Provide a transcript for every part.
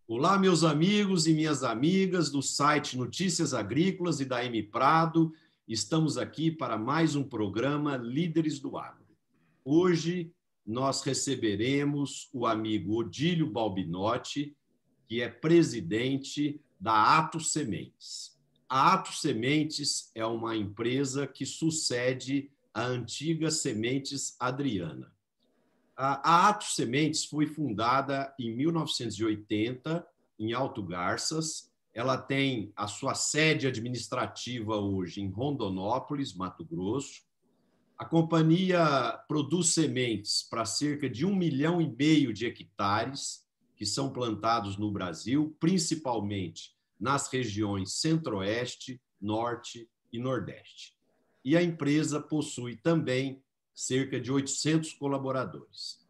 Olá, meus amigos e minhas amigas do site Notícias Agrícolas e da M Prado. Estamos aqui para mais um programa Líderes do Agro. Hoje nós receberemos o amigo Odílio Balbinotti, que é presidente da Atos Sementes. A Atos Sementes é uma empresa que sucede a antiga Sementes Adriana. A Atos Sementes foi fundada em 1980, em Alto Garças. Ela tem a sua sede administrativa hoje em Rondonópolis, Mato Grosso. A companhia produz sementes para cerca de 1,5 milhão de hectares que são plantados no Brasil, principalmente nas regiões Centro-Oeste, Norte e Nordeste. E a empresa possui também cerca de 800 colaboradores.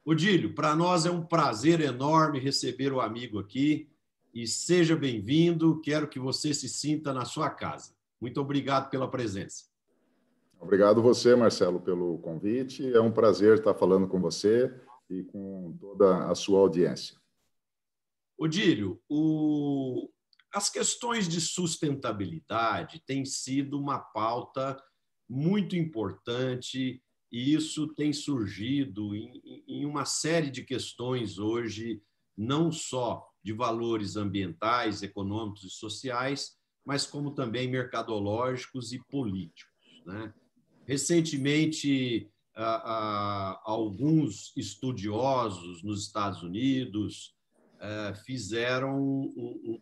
Odílio, para nós é um prazer enorme receber o amigo aqui e seja bem-vindo. Quero que você se sinta na sua casa. Muito obrigado pela presença. Obrigado você, Marcelo, pelo convite. É um prazer estar falando com você e com toda a sua audiência. Odílio, as questões de sustentabilidade têm sido uma pauta muito importante e isso tem surgido em uma série de questões hoje, não só de valores ambientais, econômicos e sociais, mas como também mercadológicos e políticos, né? Recentemente, alguns estudiosos nos Estados Unidos fizeram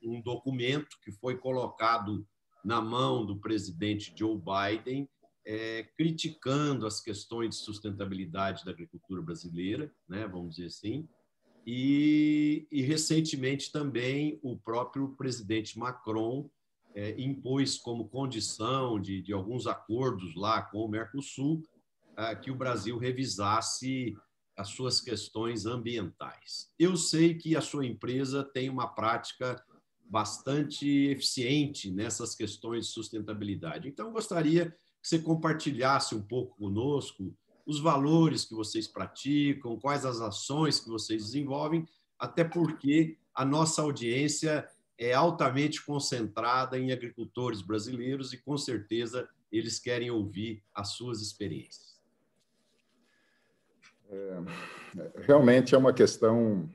um documento que foi colocado na mão do presidente Joe Biden, criticando as questões de sustentabilidade da agricultura brasileira, né, vamos dizer assim, e recentemente também o próprio presidente Macron impôs como condição de alguns acordos lá com o Mercosul que o Brasil revisasse as suas questões ambientais. Eu sei que a sua empresa tem uma prática bastante eficiente nessas questões de sustentabilidade. Então, gostaria que você compartilhasse um pouco conosco os valores que vocês praticam, quais as ações que vocês desenvolvem, até porque a nossa audiência é altamente concentrada em agricultores brasileiros e, com certeza, eles querem ouvir as suas experiências. Realmente é uma questão,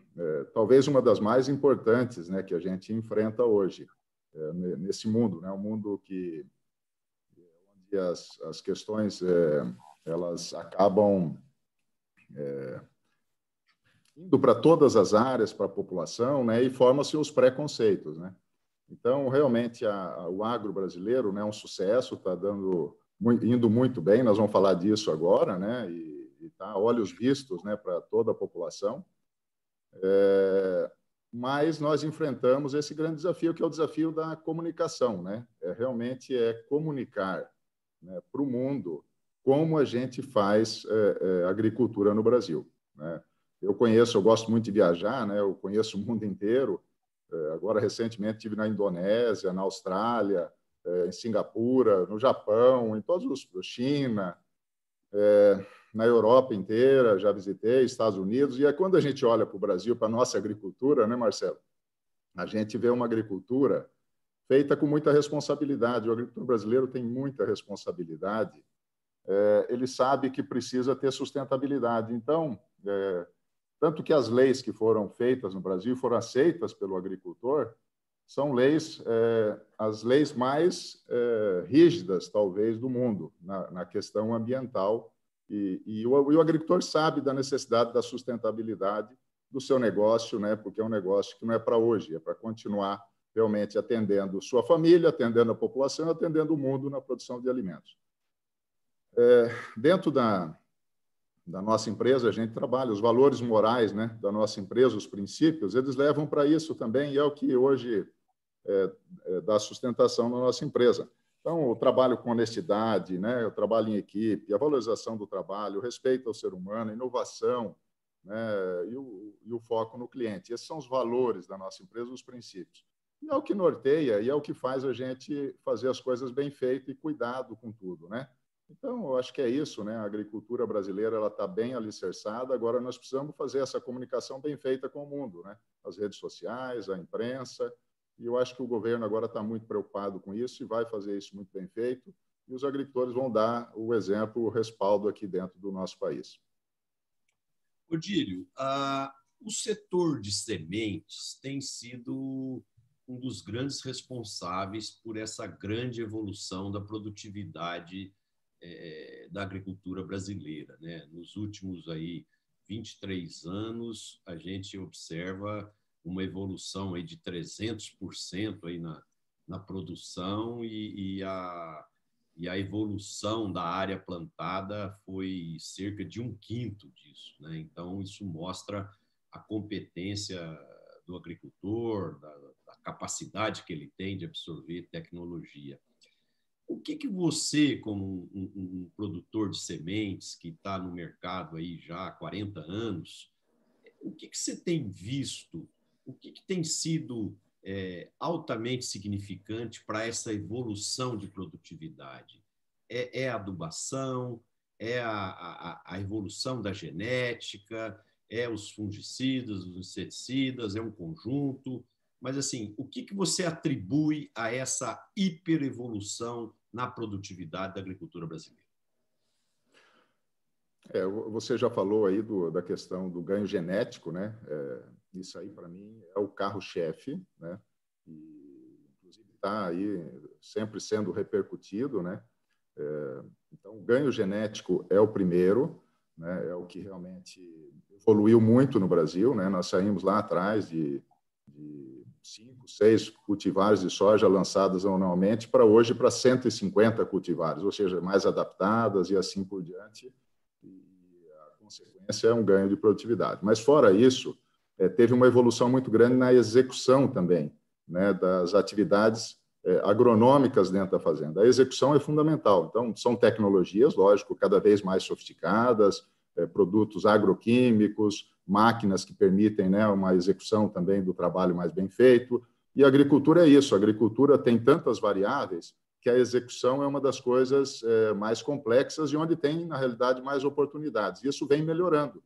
talvez uma das mais importantes, né, que a gente enfrenta hoje, nesse mundo, né, um mundo onde as questões elas acabam indo para todas as áreas, para a população, né, e formam-se os preconceitos, né? Então, realmente, o agro brasileiro, né, é um sucesso, está indo muito bem, nós vamos falar disso agora, né, e tá olhos vistos, né, para toda a população. Mas nós enfrentamos esse grande desafio, que é o desafio da comunicação, né? Realmente comunicar, né, para o mundo como a gente faz agricultura no Brasil, né? Eu gosto muito de viajar, né? Eu conheço o mundo inteiro. Agora, recentemente, estive na Indonésia, na Austrália, em Singapura, no Japão, em todos os China, na Europa inteira, já visitei, Estados Unidos. E quando a gente olha para o Brasil, para a nossa agricultura, né, Marcelo? A gente vê uma agricultura feita com muita responsabilidade. O agricultor brasileiro tem muita responsabilidade. Ele sabe que precisa ter sustentabilidade. Então, tanto que as leis que foram feitas no Brasil foram aceitas pelo agricultor, são as leis mais rígidas, talvez, do mundo, na questão ambiental. E o agricultor sabe da necessidade da sustentabilidade do seu negócio, né? Porque é um negócio que não é para hoje, é para continuar realmente atendendo sua família, atendendo a população, atendendo o mundo na produção de alimentos. Dentro da nossa empresa, a gente trabalha os valores morais, né, da nossa empresa, os princípios, eles levam para isso também, e é o que hoje dá sustentação na nossa empresa. Então, o trabalho com honestidade, né, o trabalho em equipe, a valorização do trabalho, o respeito ao ser humano, a inovação, né, e o foco no cliente. Esses são os valores da nossa empresa, os princípios. E é o que norteia e é o que faz a gente fazer as coisas bem feitas e cuidado com tudo, né? Então, eu acho que é isso, né? A agricultura brasileira ela está bem alicerçada, agora nós precisamos fazer essa comunicação bem feita com o mundo, né? As redes sociais, a imprensa, e eu acho que o governo agora está muito preocupado com isso e vai fazer isso muito bem feito, e os agricultores vão dar o exemplo, o respaldo aqui dentro do nosso país. Odílio, o setor de sementes tem sido um dos grandes responsáveis por essa grande evolução da produtividade da agricultura brasileira, né? Nos últimos 23 anos, a gente observa uma evolução de 300% na produção e a evolução da área plantada foi cerca de 1/5 disso, né? Então, isso mostra a competência do agricultor, da capacidade que ele tem de absorver tecnologia. O que você, como um produtor de sementes que está no mercado já há 40 anos, o que você tem visto? O que tem sido altamente significante para essa evolução de produtividade? É a adubação? É a evolução da genética? É os fungicidas, os inseticidas? É um conjunto? Mas, assim, o que você atribui a essa hiperevolução na produtividade da agricultura brasileira? Você já falou aí da questão do ganho genético, né? Isso aí, para mim, é o carro-chefe, né? E, inclusive, está aí sempre sendo repercutido, né? Então, o ganho genético é o primeiro, né? É o que realmente evoluiu muito no Brasil, né? Nós saímos lá atrás de 5, 6 cultivares de soja lançadas anualmente para hoje para 150 cultivares, ou seja, mais adaptadas e assim por diante. E a consequência é um ganho de produtividade. Mas, fora isso, teve uma evolução muito grande na execução também, né, das atividades agronômicas dentro da fazenda. A execução é fundamental. Então, são tecnologias, lógico, cada vez mais sofisticadas, produtos agroquímicos, máquinas que permitem, né, uma execução também do trabalho mais bem feito. E a agricultura é isso. A agricultura tem tantas variáveis que a execução é uma das coisas mais complexas e onde tem, na realidade, mais oportunidades. E isso vem melhorando.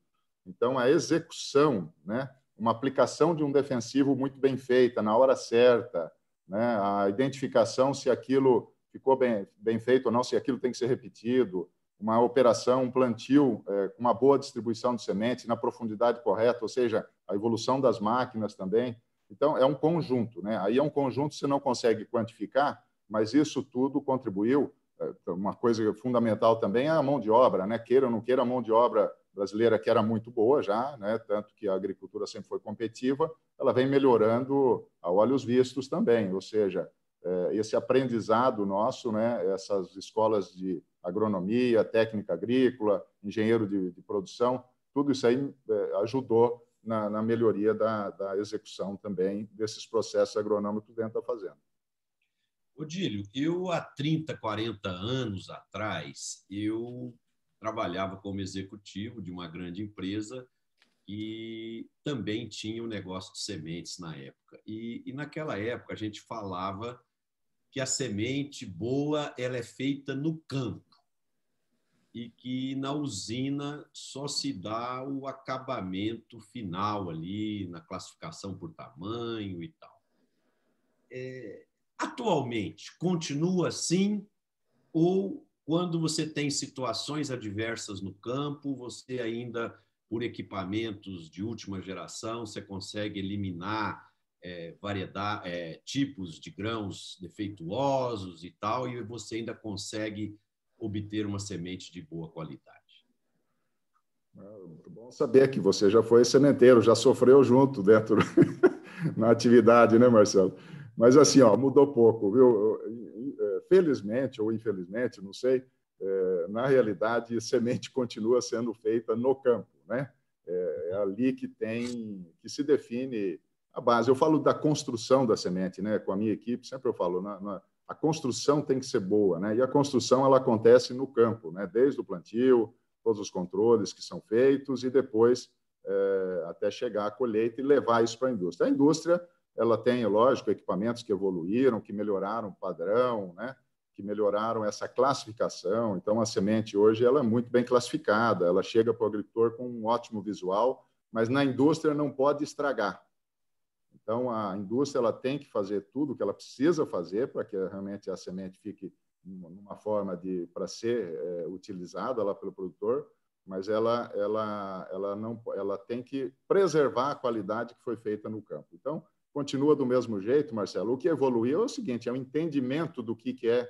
Então, a execução, né, uma aplicação de um defensivo muito bem feita, na hora certa, né, a identificação se aquilo ficou bem feito ou não, se aquilo tem que ser repetido, uma operação, um plantio com uma boa distribuição de sementes na profundidade correta, ou seja, a evolução das máquinas também. Então, é um conjunto, né? Aí é um conjunto que você não consegue quantificar, mas isso tudo contribuiu. Uma coisa fundamental também é a mão de obra, né? Queira ou não queira, a mão de obra brasileira, que era muito boa já, né? Tanto que a agricultura sempre foi competitiva, ela vem melhorando a olhos vistos também, ou seja, esse aprendizado nosso, né? Essas escolas de agronomia, técnica agrícola, engenheiro de produção, tudo isso aí ajudou na melhoria da execução também desses processos agronômicos dentro da fazenda. Odílio, eu há 30, 40 anos atrás, eu trabalhava como executivo de uma grande empresa e também tinha um negócio de sementes na época. E naquela época a gente falava que a semente boa ela é feita no campo e que na usina só se dá o acabamento final ali, na classificação por tamanho e tal. Atualmente, continua assim? Ou quando você tem situações adversas no campo, você ainda, por equipamentos de última geração, você consegue eliminar tipos de grãos defeituosos e tal, e você ainda consegue obter uma semente de boa qualidade? Muito bom saber que você já foi sementeiro, já sofreu junto dentro na atividade, né, Marcelo? Mas assim, mudou pouco, viu? Felizmente ou infelizmente, não sei, na realidade, semente continua sendo feita no campo, né? É ali que se define a base. Eu falo da construção da semente, né? Com a minha equipe, sempre eu falo, a construção tem que ser boa, né? E a construção ela acontece no campo, né? Desde o plantio, todos os controles que são feitos e depois até chegar à colheita e levar isso para a indústria. A indústria ela tem, lógico, equipamentos que evoluíram, que melhoraram o padrão, né? que melhoraram essa classificação. Então, a semente hoje ela é muito bem classificada, ela chega para o agricultor com um ótimo visual, mas na indústria não pode estragar. Então, a indústria ela tem que fazer tudo o que ela precisa fazer para que realmente a semente fique numa forma para ser utilizada lá pelo produtor, mas ela tem que preservar a qualidade que foi feita no campo. Então, continua do mesmo jeito, Marcelo. O que evoluiu é o seguinte, é o entendimento do que é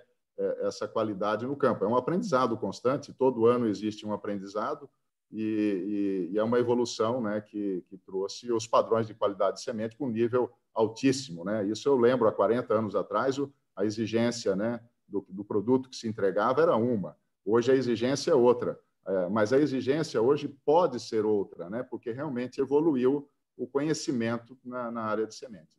essa qualidade no campo. É um aprendizado constante, todo ano existe um aprendizado e é uma evolução, né, que trouxe os padrões de qualidade de semente com um nível altíssimo, né? Isso eu lembro, há 40 anos atrás, a exigência, né, do produto que se entregava era uma. Hoje a exigência é outra, mas a exigência hoje pode ser outra, né, porque realmente evoluiu o conhecimento na área de semente.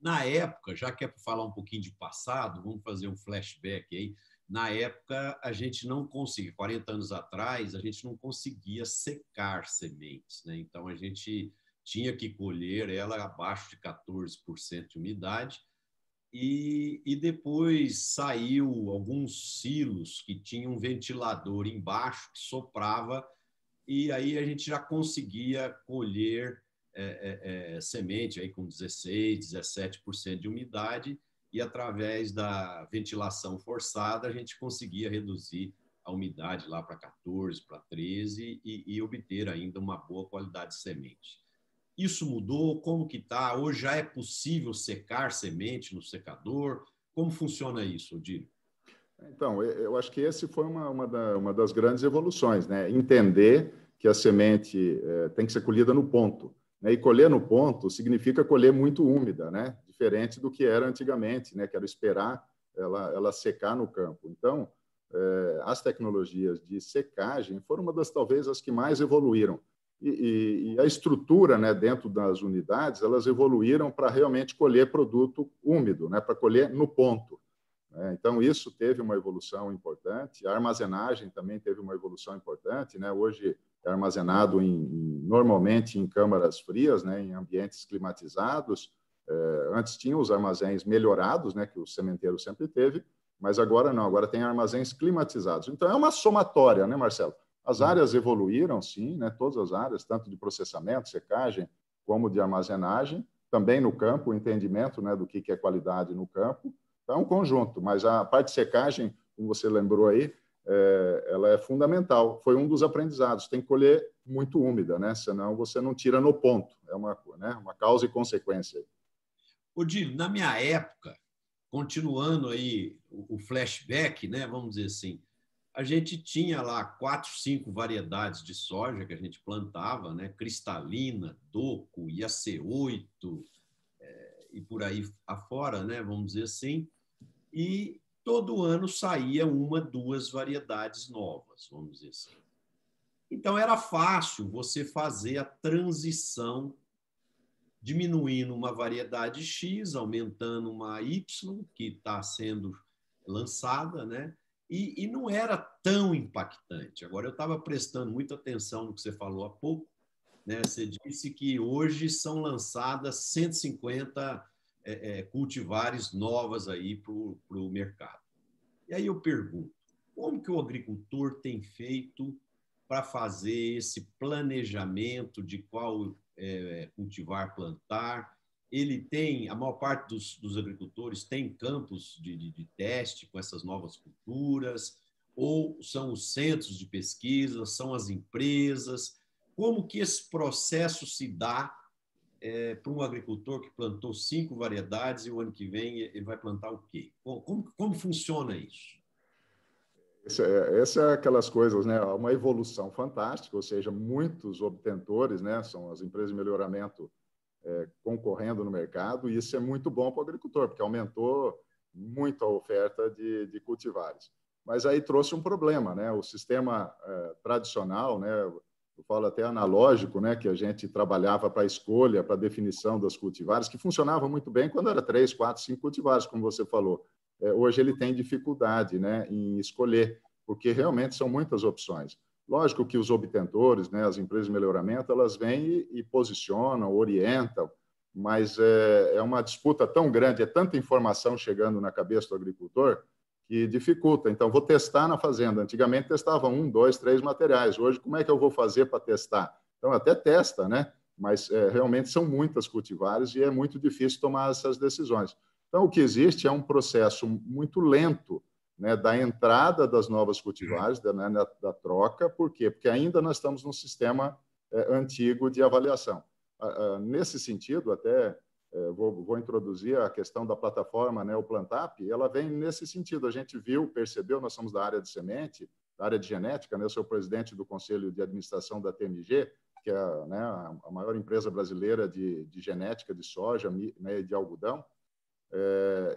Na época, já que é para falar um pouquinho de passado, vamos fazer um flashback aí. Na época, a gente não conseguia, 40 anos atrás, a gente não conseguia secar sementes, né? Então, a gente tinha que colher ela abaixo de 14% de umidade e depois saiu alguns silos que tinham um ventilador embaixo que soprava e aí a gente já conseguia colher semente aí com 16, 17% de umidade e através da ventilação forçada a gente conseguia reduzir a umidade lá para 14, para 13 e obter ainda uma boa qualidade de semente. Isso mudou? Como que está? Hoje já é possível secar semente no secador? Como funciona isso, Odílio? Então, eu acho que esse foi uma das grandes evoluções, né? Entender que a semente tem que ser colhida no ponto. Né? E colher no ponto significa colher muito úmida, né? Diferente do que era antigamente, né? Que era esperar ela secar no campo. Então, as tecnologias de secagem foram talvez as que mais evoluíram. E a estrutura, né, dentro das unidades, elas evoluíram para realmente colher produto úmido, né? Para colher no ponto. Então, isso teve uma evolução importante. A armazenagem também teve uma evolução importante, né? Hoje é armazenado normalmente em câmaras frias, né? Em ambientes climatizados. Antes tinha os armazéns melhorados, né? Que o sementeiro sempre teve, mas agora não, agora tem armazéns climatizados. Então, é uma somatória, né, Marcelo? As áreas evoluíram, sim, né? Todas as áreas, tanto de processamento, secagem, como de armazenagem. Também no campo, o entendimento, né, do que é qualidade no campo. Então, é um conjunto, mas a parte de secagem, como você lembrou aí, ela é fundamental. Foi um dos aprendizados. Tem que colher muito úmida, né? Senão você não tira no ponto. É uma causa e consequência. Odílio, na minha época, continuando aí o flashback, né, vamos dizer assim, a gente tinha lá 4, 5 variedades de soja que a gente plantava, né, Cristalina, Doco, IAC8 e por aí afora, né, vamos dizer assim, e todo ano saía 1, 2 variedades novas, vamos dizer assim. Então era fácil você fazer a transição diminuindo uma variedade X, aumentando uma Y, que está sendo lançada, né? E não era tão impactante. Agora, eu estava prestando muita atenção no que você falou há pouco, né? Você disse que hoje são lançadas 150 cultivares novas aí para o mercado. E aí eu pergunto, como que o agricultor tem feito para fazer esse planejamento de qual cultivar, plantar? Ele tem, a maior parte dos agricultores tem campos de teste com essas novas culturas, ou são os centros de pesquisa, são as empresas? Como que esse processo se dá para um agricultor que plantou 5 variedades e o ano que vem ele vai plantar o quê? Como funciona isso? Essa é aquelas coisas, né? Uma evolução fantástica, ou seja, muitos obtentores, né? São as empresas de melhoramento concorrendo no mercado, e isso é muito bom para o agricultor, porque aumentou muito a oferta de cultivares. Mas aí trouxe um problema, né? O sistema tradicional, né? Eu falo até analógico, né? Que a gente trabalhava para a escolha, para a definição das cultivares, que funcionava muito bem quando era 3, 4, 5 cultivares, como você falou. Hoje ele tem dificuldade, né, em escolher, porque realmente são muitas opções. Lógico que os obtentores, né, as empresas de melhoramento, elas vêm e posicionam, orientam, mas é uma disputa tão grande, é tanta informação chegando na cabeça do agricultor, que dificulta. Então, vou testar na fazenda. Antigamente testava 1, 2, 3 materiais. Hoje, como é que eu vou fazer para testar? Então, até testa, né? Mas realmente são muitas cultivares e é muito difícil tomar essas decisões. Então, o que existe é um processo muito lento, né, da entrada das novas cultivares, da troca. Por quê? Porque ainda nós estamos num sistema antigo de avaliação. Nesse sentido, até vou introduzir a questão da plataforma, né, o Plantap, ela vem nesse sentido. A gente viu, percebeu, nós somos da área de semente, da área de genética, né, eu sou presidente do Conselho de Administração da TMG, que é, né, a maior empresa brasileira de genética de soja, né, de algodão.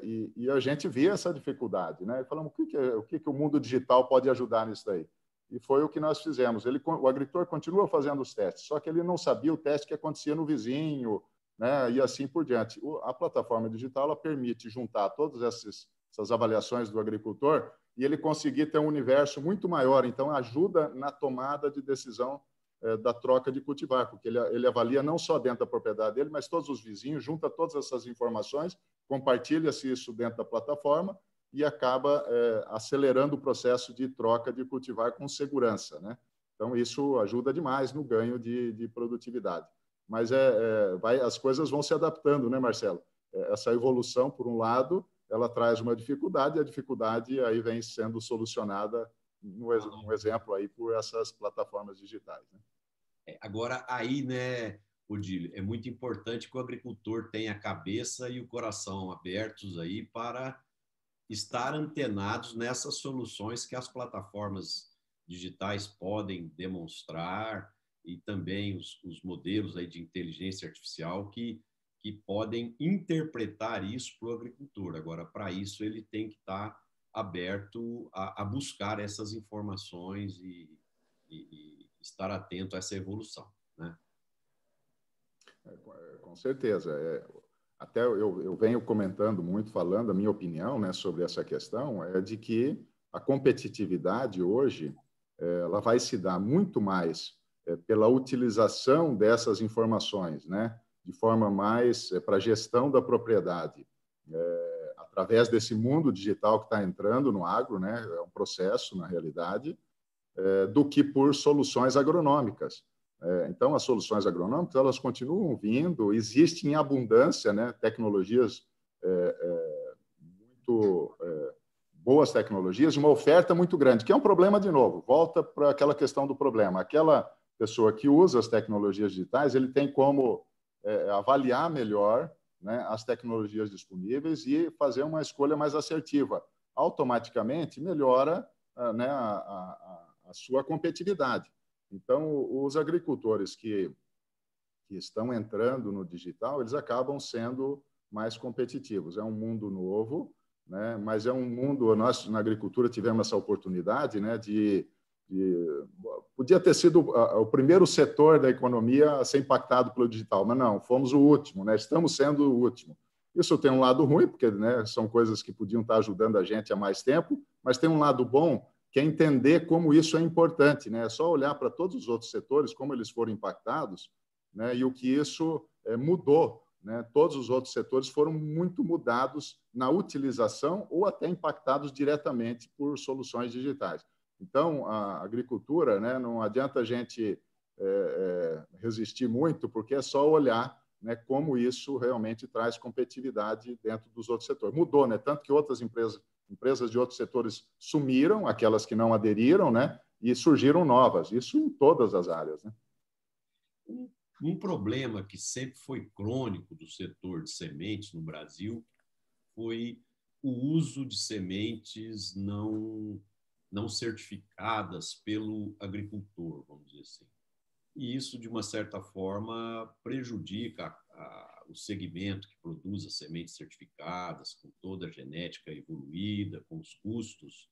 E a gente via essa dificuldade, né? E falamos, o que o mundo digital pode ajudar nisso daí? E foi o que nós fizemos. O agricultor continua fazendo os testes, só que ele não sabia o teste que acontecia no vizinho, né? E assim por diante. A plataforma digital ela permite juntar todas essas avaliações do agricultor e ele conseguir ter um universo muito maior. Então, ajuda na tomada de decisão da troca de cultivar, porque ele avalia não só dentro da propriedade dele, mas todos os vizinhos, junta todas essas informações, compartilha-se isso dentro da plataforma e acaba acelerando o processo de troca de cultivar com segurança, né? Então, isso ajuda demais no ganho de produtividade. Mas as coisas vão se adaptando, né, Marcelo? Essa evolução, por um lado, ela traz uma dificuldade, e a dificuldade aí vem sendo solucionada, um exemplo aí, por essas plataformas digitais, né? Agora, aí, né, Odílio, é muito importante que o agricultor tenha a cabeça e o coração abertos aí para estar antenados nessas soluções que as plataformas digitais podem demonstrar e também os modelos aí de inteligência artificial que podem interpretar isso para o agricultor. Agora, para isso, ele tem que estar aberto a buscar essas informações e estar atento a essa evolução, né? Com certeza. Até eu venho comentando muito, falando a minha opinião, né, sobre essa questão, é de que a competitividade hoje ela vai se dar muito mais pela utilização dessas informações, né, de forma mais para a gestão da propriedade, através desse mundo digital que está entrando no agro, né, é um processo, na realidade, do que por soluções agronômicas. Então, as soluções agronômicas elas continuam vindo, existem em abundância, né, tecnologias muito boas tecnologias, uma oferta muito grande, que é um problema de novo. Volta para aquela questão do problema. Aquela pessoa que usa as tecnologias digitais, ele tem como avaliar melhor, né, as tecnologias disponíveis e fazer uma escolha mais assertiva. Automaticamente melhora, né, a sua competitividade. Então, os agricultores que estão entrando no digital, eles acabam sendo mais competitivos. É um mundo novo, né? Mas é um mundo... Nós, na agricultura, tivemos essa oportunidade, né, podia ter sido o primeiro setor da economia a ser impactado pelo digital, mas não, fomos o último, né? Estamos sendo o último. Isso tem um lado ruim, porque, né, são coisas que podiam estar ajudando a gente há mais tempo, mas tem um lado bom, que é entender como isso é importante, né? É só olhar para todos os outros setores, como eles foram impactados, né? E o que isso mudou, né? Todos os outros setores foram muito mudados na utilização ou até impactados diretamente por soluções digitais. Então, a agricultura, né, não adianta a gente resistir muito, porque é só olhar, né, como isso realmente traz competitividade dentro dos outros setores. Mudou, né? Tanto que outras empresas de outros setores sumiram, aquelas que não aderiram, né? E surgiram novas. Isso em todas as áreas, né? Um problema que sempre foi crônico do setor de sementes no Brasil foi o uso de sementes não certificadas pelo agricultor, vamos dizer assim. E isso, de uma certa forma, prejudica o segmento que produz as sementes certificadas, com toda a genética evoluída, com os custos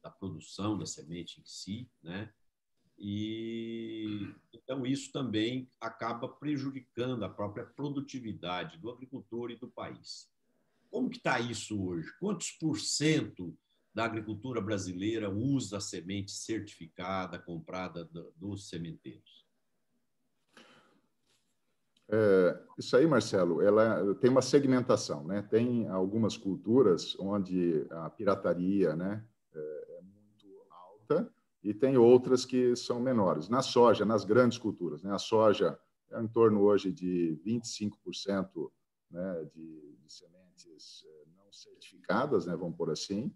da produção da semente em si, né? E então isso também acaba prejudicando a própria produtividade do agricultor e do país. Como que está isso hoje? Quantos por cento da agricultura brasileira usa a semente certificada comprada dos sementeiros? Isso aí, Marcelo, ela tem uma segmentação, né? Tem algumas culturas onde a pirataria, né, é muito alta e tem outras que são menores. Na soja, nas grandes culturas, né? A soja é em torno hoje de 25%, né, de sementes não certificadas, né, vamos por assim,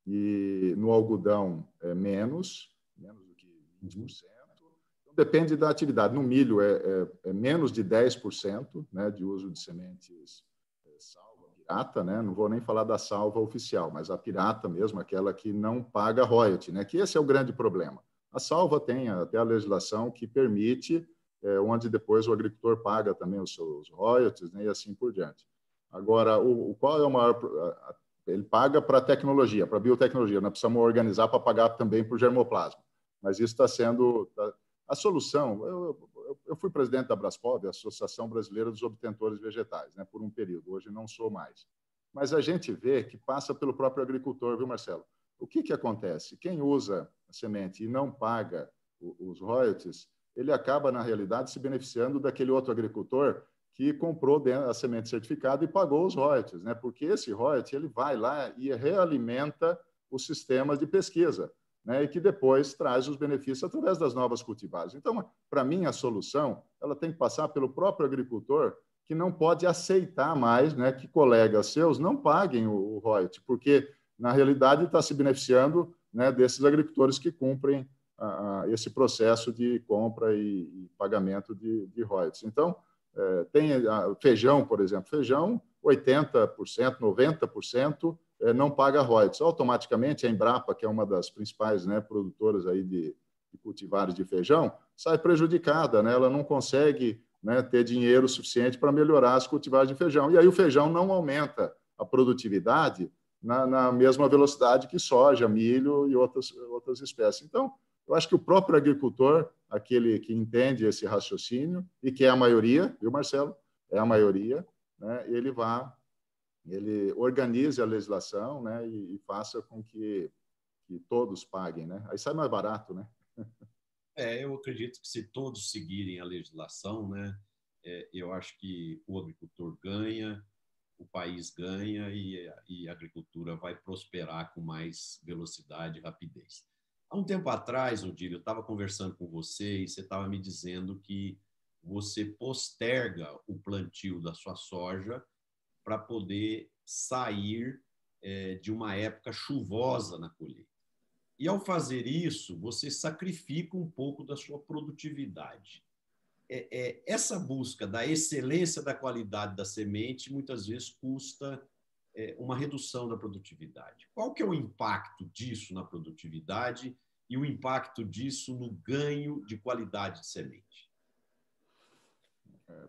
e no algodão é menos do que 20%. Depende da atividade. No milho é menos de 10%, né, de uso de sementes salva pirata, né? Não vou nem falar da salva oficial, mas a pirata mesmo, aquela que não paga royalty, né? Que esse é o grande problema. A salva tem até a legislação que permite, onde depois o agricultor paga também os seus royalties, né, e assim por diante. Agora, qual é o maior... Ele paga para a tecnologia, para a biotecnologia. Nós precisamos organizar para pagar também para o germoplasma. Mas isso está sendo... A solução, eu fui presidente da Braspov, a Associação Brasileira dos Obtentores Vegetais, né, por um período, hoje não sou mais. Mas a gente vê que passa pelo próprio agricultor, viu, Marcelo? O que acontece? Quem usa a semente e não paga os royalties, ele acaba, na realidade, se beneficiando daquele outro agricultor que comprou a semente certificada e pagou os royalties, né? Porque esse royalty ele vai lá e realimenta os sistemas de pesquisa, né, e que depois traz os benefícios através das novas cultivares. Então, para mim, a solução ela tem que passar pelo próprio agricultor, que não pode aceitar mais, né, que colegas seus não paguem o royalty, porque, na realidade, está se beneficiando, né, desses agricultores que cumprem esse processo de compra e pagamento de royalties. Então, tem feijão, por exemplo. Feijão, 80%, 90%, não paga royalties. Automaticamente, a Embrapa, que é uma das principais, né, produtoras aí de cultivares de feijão, sai prejudicada, né? Ela não consegue, né, ter dinheiro suficiente para melhorar as cultivares de feijão. E aí o feijão não aumenta a produtividade na mesma velocidade que soja, milho e outras espécies. Então, eu acho que o próprio agricultor, aquele que entende esse raciocínio, e que é a maioria, viu, Marcelo? É a maioria, né? Ele organize a legislação, né, e faça com que todos paguem, né? Aí sai mais barato, né? Eu acredito que se todos seguirem a legislação, né, eu acho que o agricultor ganha, o país ganha e a agricultura vai prosperar com mais velocidade e rapidez. Há um tempo atrás, Odílio, eu estava conversando com você e você estava me dizendo que você posterga o plantio da sua soja para poder sair de uma época chuvosa na colheita. E ao fazer isso, você sacrifica um pouco da sua produtividade. Essa busca da excelência da qualidade da semente muitas vezes custa uma redução da produtividade. Qual que é o impacto disso na produtividade e o impacto disso no ganho de qualidade de semente?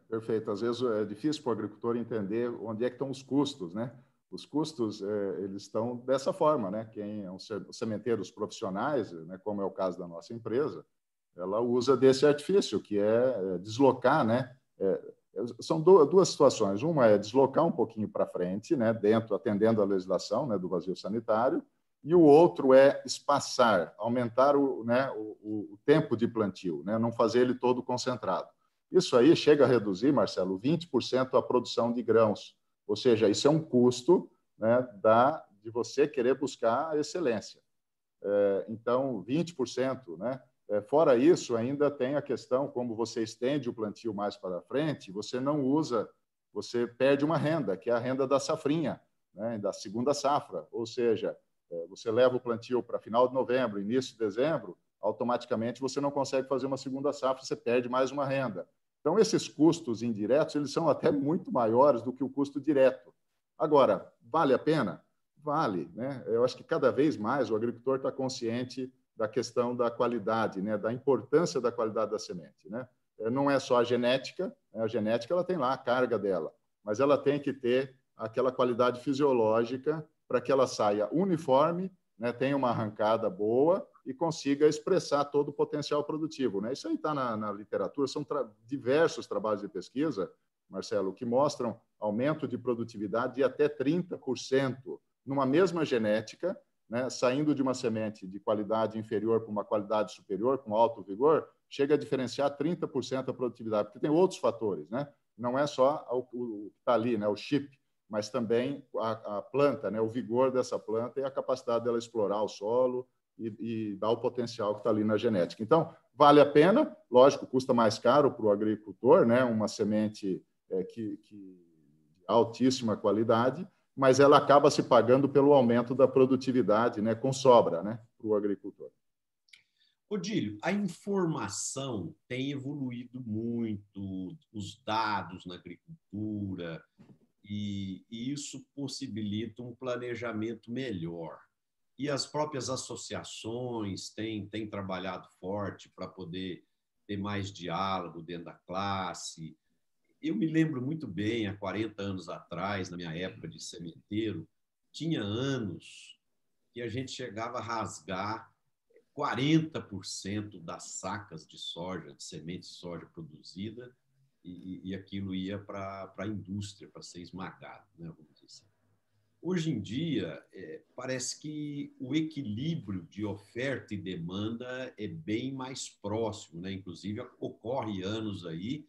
Perfeito. Às vezes é difícil para o agricultor entender onde é que estão os custos, né? Os custos, eles estão dessa forma, né? Quem é os sementeiros profissionais, né, como é o caso da nossa empresa, ela usa desse artifício, que é deslocar, né? São duas situações. Uma é deslocar um pouquinho para frente, né, dentro, atendendo a legislação, né, do vazio sanitário, e o outro é espaçar, aumentar o tempo de plantio, né, não fazer ele todo concentrado. Isso aí chega a reduzir, Marcelo, 20% a produção de grãos. Ou seja, isso é um custo, né, de você querer buscar a excelência. Então, 20%, né? Fora isso, ainda tem a questão, como você estende o plantio mais para frente, você não usa, você perde uma renda, que é a renda da safrinha, né, da segunda safra. Ou seja, você leva o plantio para final de novembro, início de dezembro, automaticamente você não consegue fazer uma segunda safra, você perde mais uma renda. Então, esses custos indiretos, eles são até muito maiores do que o custo direto. Agora, vale a pena? Vale, né? Eu acho que cada vez mais o agricultor está consciente da questão da qualidade, né? Da importância da qualidade da semente, né? Não é só a genética, né? A genética ela tem lá a carga dela, mas ela tem que ter aquela qualidade fisiológica para que ela saia uniforme, né? Tenha uma arrancada boa e consiga expressar todo o potencial produtivo, né? Isso aí está na literatura, são diversos trabalhos de pesquisa, Marcelo, que mostram aumento de produtividade de até 30% numa mesma genética, né? Saindo de uma semente de qualidade inferior para uma qualidade superior, com alto vigor, chega a diferenciar 30% da produtividade, porque tem outros fatores, né? Não é só o que está ali, né? O chip, mas também a planta, né? O vigor dessa planta e a capacidade dela explorar o solo e dar o potencial que está ali na genética. Então, vale a pena, lógico, custa mais caro para o agricultor, né? Uma semente de altíssima qualidade, mas ela acaba se pagando pelo aumento da produtividade, né? Com sobra, né? Para o agricultor. Odílio, a informação tem evoluído muito, os dados na agricultura, e isso possibilita um planejamento melhor. E as próprias associações têm trabalhado forte para poder ter mais diálogo dentro da classe. Eu me lembro muito bem, há 40 anos atrás, na minha época de sementeiro, tinha anos que a gente chegava a rasgar 40% das sacas de soja, de semente de soja produzida, e aquilo ia para a indústria, para ser esmagado, né, vamos dizer assim. Hoje em dia, parece que o equilíbrio de oferta e demanda é bem mais próximo, né? Inclusive, ocorre anos aí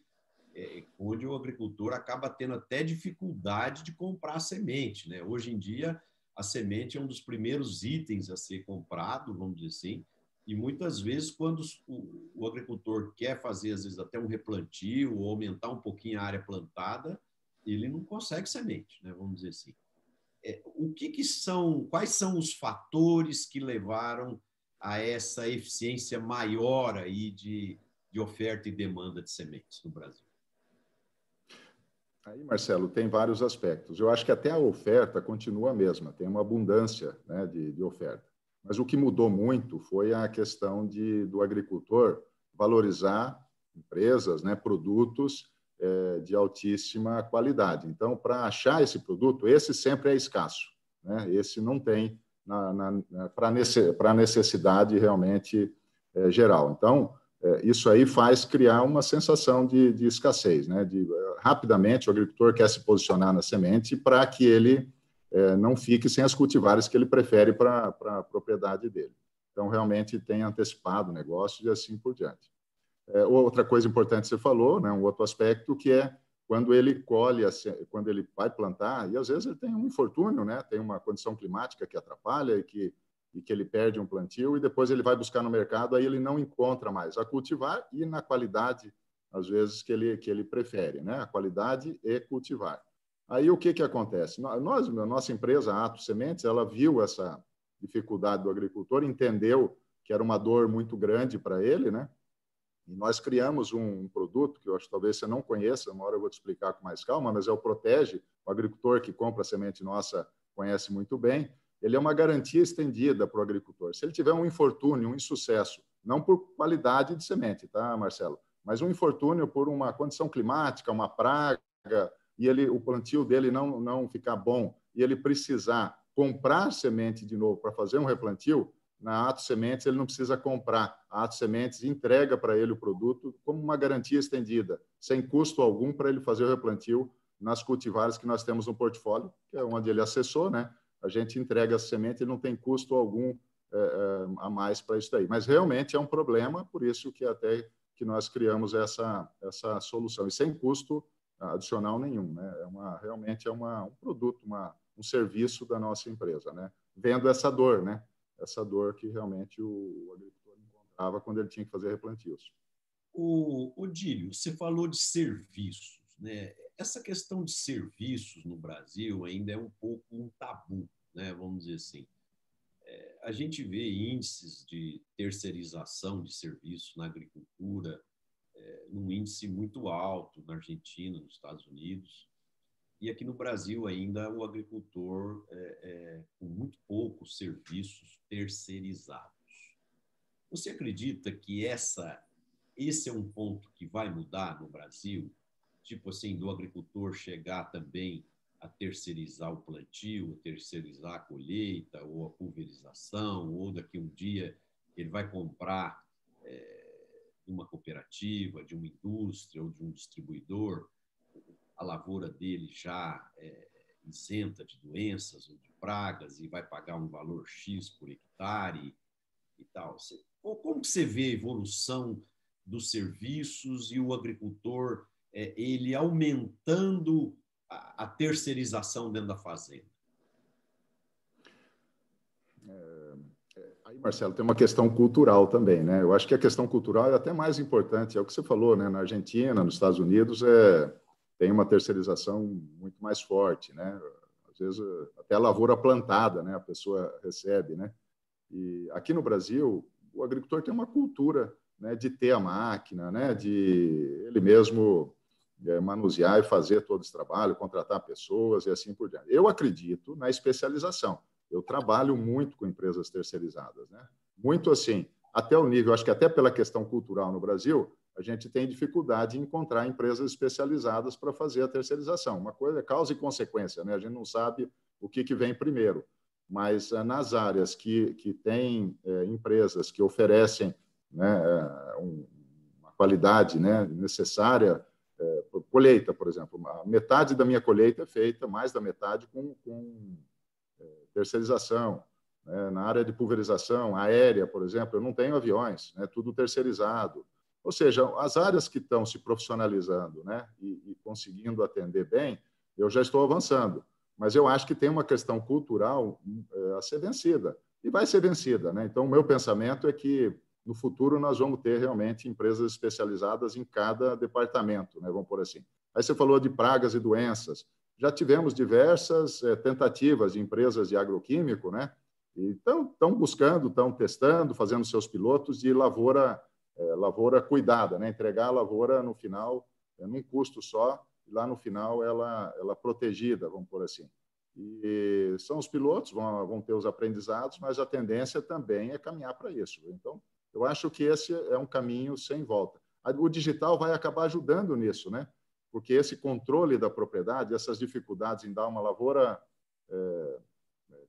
onde o agricultor acaba tendo até dificuldade de comprar semente, né? Hoje em dia, a semente é um dos primeiros itens a ser comprado, vamos dizer assim, e muitas vezes, quando o agricultor quer fazer, às vezes, até um replantio ou aumentar um pouquinho a área plantada, ele não consegue semente, né? Vamos dizer assim. Quais são os fatores que levaram a essa eficiência maior aí de oferta e demanda de sementes no Brasil? Aí, Marcelo, tem vários aspectos. Eu acho que até a oferta continua a mesma, tem uma abundância, né, de oferta. Mas o que mudou muito foi a questão do agricultor valorizar empresas, né, produtos de altíssima qualidade. Então, para achar esse produto, esse sempre é escasso, né? Esse não tem para a necessidade realmente geral. Então, isso aí faz criar uma sensação de escassez, né? Rapidamente, o agricultor quer se posicionar na semente para que ele não fique sem as cultivares que ele prefere para a propriedade dele. Então, realmente tem antecipado o negócio e assim por diante. Outra coisa importante que você falou, né? Um outro aspecto que é quando ele colhe, quando ele vai plantar, e às vezes ele tem um infortúnio, né? Tem uma condição climática que atrapalha e que ele perde um plantio e depois ele vai buscar no mercado, aí ele não encontra mais a cultivar e na qualidade, às vezes, que ele prefere, né? A qualidade e cultivar. Aí o que acontece? Nossa empresa, a Atos Sementes, ela viu essa dificuldade do agricultor, entendeu que era uma dor muito grande para ele, né? E nós criamos um produto que eu acho que talvez você não conheça, uma hora eu vou te explicar com mais calma, mas é o Protege. O agricultor que compra a semente nossa conhece muito bem. Ele é uma garantia estendida para o agricultor. Se ele tiver um infortúnio, um insucesso, não por qualidade de semente, tá, Marcelo? Mas um infortúnio por uma condição climática, uma praga, e o plantio dele não ficar bom, e ele precisar comprar semente de novo para fazer um replantio, na Atos Sementes ele não precisa comprar. A Atos Sementes entrega para ele o produto como uma garantia estendida, sem custo algum para ele fazer o replantio nas cultivares que nós temos no portfólio, que é onde ele acessou, né? A gente entrega a semente e não tem custo algum a mais para isso daí. Mas realmente é um problema, por isso que até que nós criamos essa solução. E sem custo adicional nenhum, né? Realmente é um produto, um serviço da nossa empresa, né? Vendo essa dor, né? Essa dor que realmente o agricultor encontrava quando ele tinha que fazer replantios. Odílio, você falou de serviços, né? Essa questão de serviços no Brasil ainda é um pouco um tabu, né? Vamos dizer assim. A gente vê índices de terceirização de serviços na agricultura num índice muito alto na Argentina, nos Estados Unidos. E aqui no Brasil ainda o agricultor com muito poucos serviços terceirizados. Você acredita que esse é um ponto que vai mudar no Brasil? Tipo assim, do agricultor chegar também a terceirizar o plantio, a terceirizar a colheita ou a pulverização, ou daqui um dia ele vai comprar de uma cooperativa, de uma indústria ou de um distribuidor, a lavoura dele já isenta de doenças ou de pragas e vai pagar um valor X por hectare e tal. Como que você vê a evolução dos serviços e o agricultor ele aumentando a terceirização dentro da fazenda? Aí, Marcelo, tem uma questão cultural também, né? Eu acho que a questão cultural é até mais importante. É o que você falou, né? Na Argentina, nos Estados Unidos, tem uma terceirização muito mais forte, né? Às vezes, até a lavoura plantada, né? A pessoa recebe, né? E aqui no Brasil, o agricultor tem uma cultura, né, de ter a máquina, né? De ele mesmo manusear e fazer todo esse trabalho, contratar pessoas e assim por diante. Eu acredito na especialização. Eu trabalho muito com empresas terceirizadas, né? Muito assim, até o nível, acho que até pela questão cultural no Brasil, a gente tem dificuldade em encontrar empresas especializadas para fazer a terceirização. Uma coisa é causa e consequência, né? A gente não sabe o que vem primeiro, mas nas áreas que tem empresas que oferecem, né, uma qualidade, né, necessária, colheita, por exemplo, metade da minha colheita é feita, mais da metade com terceirização, né? Na área de pulverização aérea, por exemplo, eu não tenho aviões, né? Tudo terceirizado. Ou seja, as áreas que estão se profissionalizando, né, e conseguindo atender bem, eu já estou avançando. Mas eu acho que tem uma questão cultural a ser vencida, e vai ser vencida, né? Então, o meu pensamento é que, no futuro, nós vamos ter realmente empresas especializadas em cada departamento, né? Vamos por assim. Aí você falou de pragas e doenças. Já tivemos diversas tentativas de empresas de agroquímico, né? E estão buscando, estão testando, fazendo seus pilotos de lavoura cuidada, né? Entregar a lavoura no final num custo só, e lá no final ela protegida, vamos por assim. E são os pilotos, vão ter os aprendizados, mas a tendência também é caminhar para isso. Então, eu acho que esse é um caminho sem volta. O digital vai acabar ajudando nisso, né? Porque esse controle da propriedade, essas dificuldades em dar uma lavoura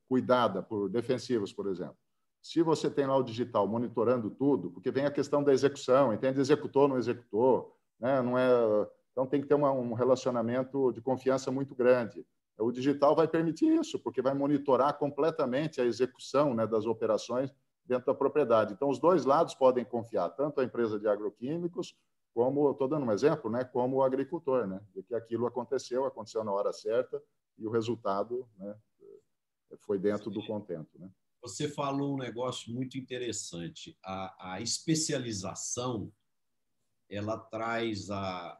cuidada por defensivos, por exemplo. Se você tem lá o digital monitorando tudo, porque vem a questão da execução, entende? Executou, não executou, né? Não é... Então, tem que ter um relacionamento de confiança muito grande. O digital vai permitir isso, porque vai monitorar completamente a execução, né, das operações dentro da propriedade. Então, os dois lados podem confiar, tanto a empresa de agroquímicos, como, estou dando um exemplo, né, como o agricultor, né, de que aquilo aconteceu na hora certa e o resultado, né, foi dentro do contento, né? Você falou um negócio muito interessante. A especialização, ela traz a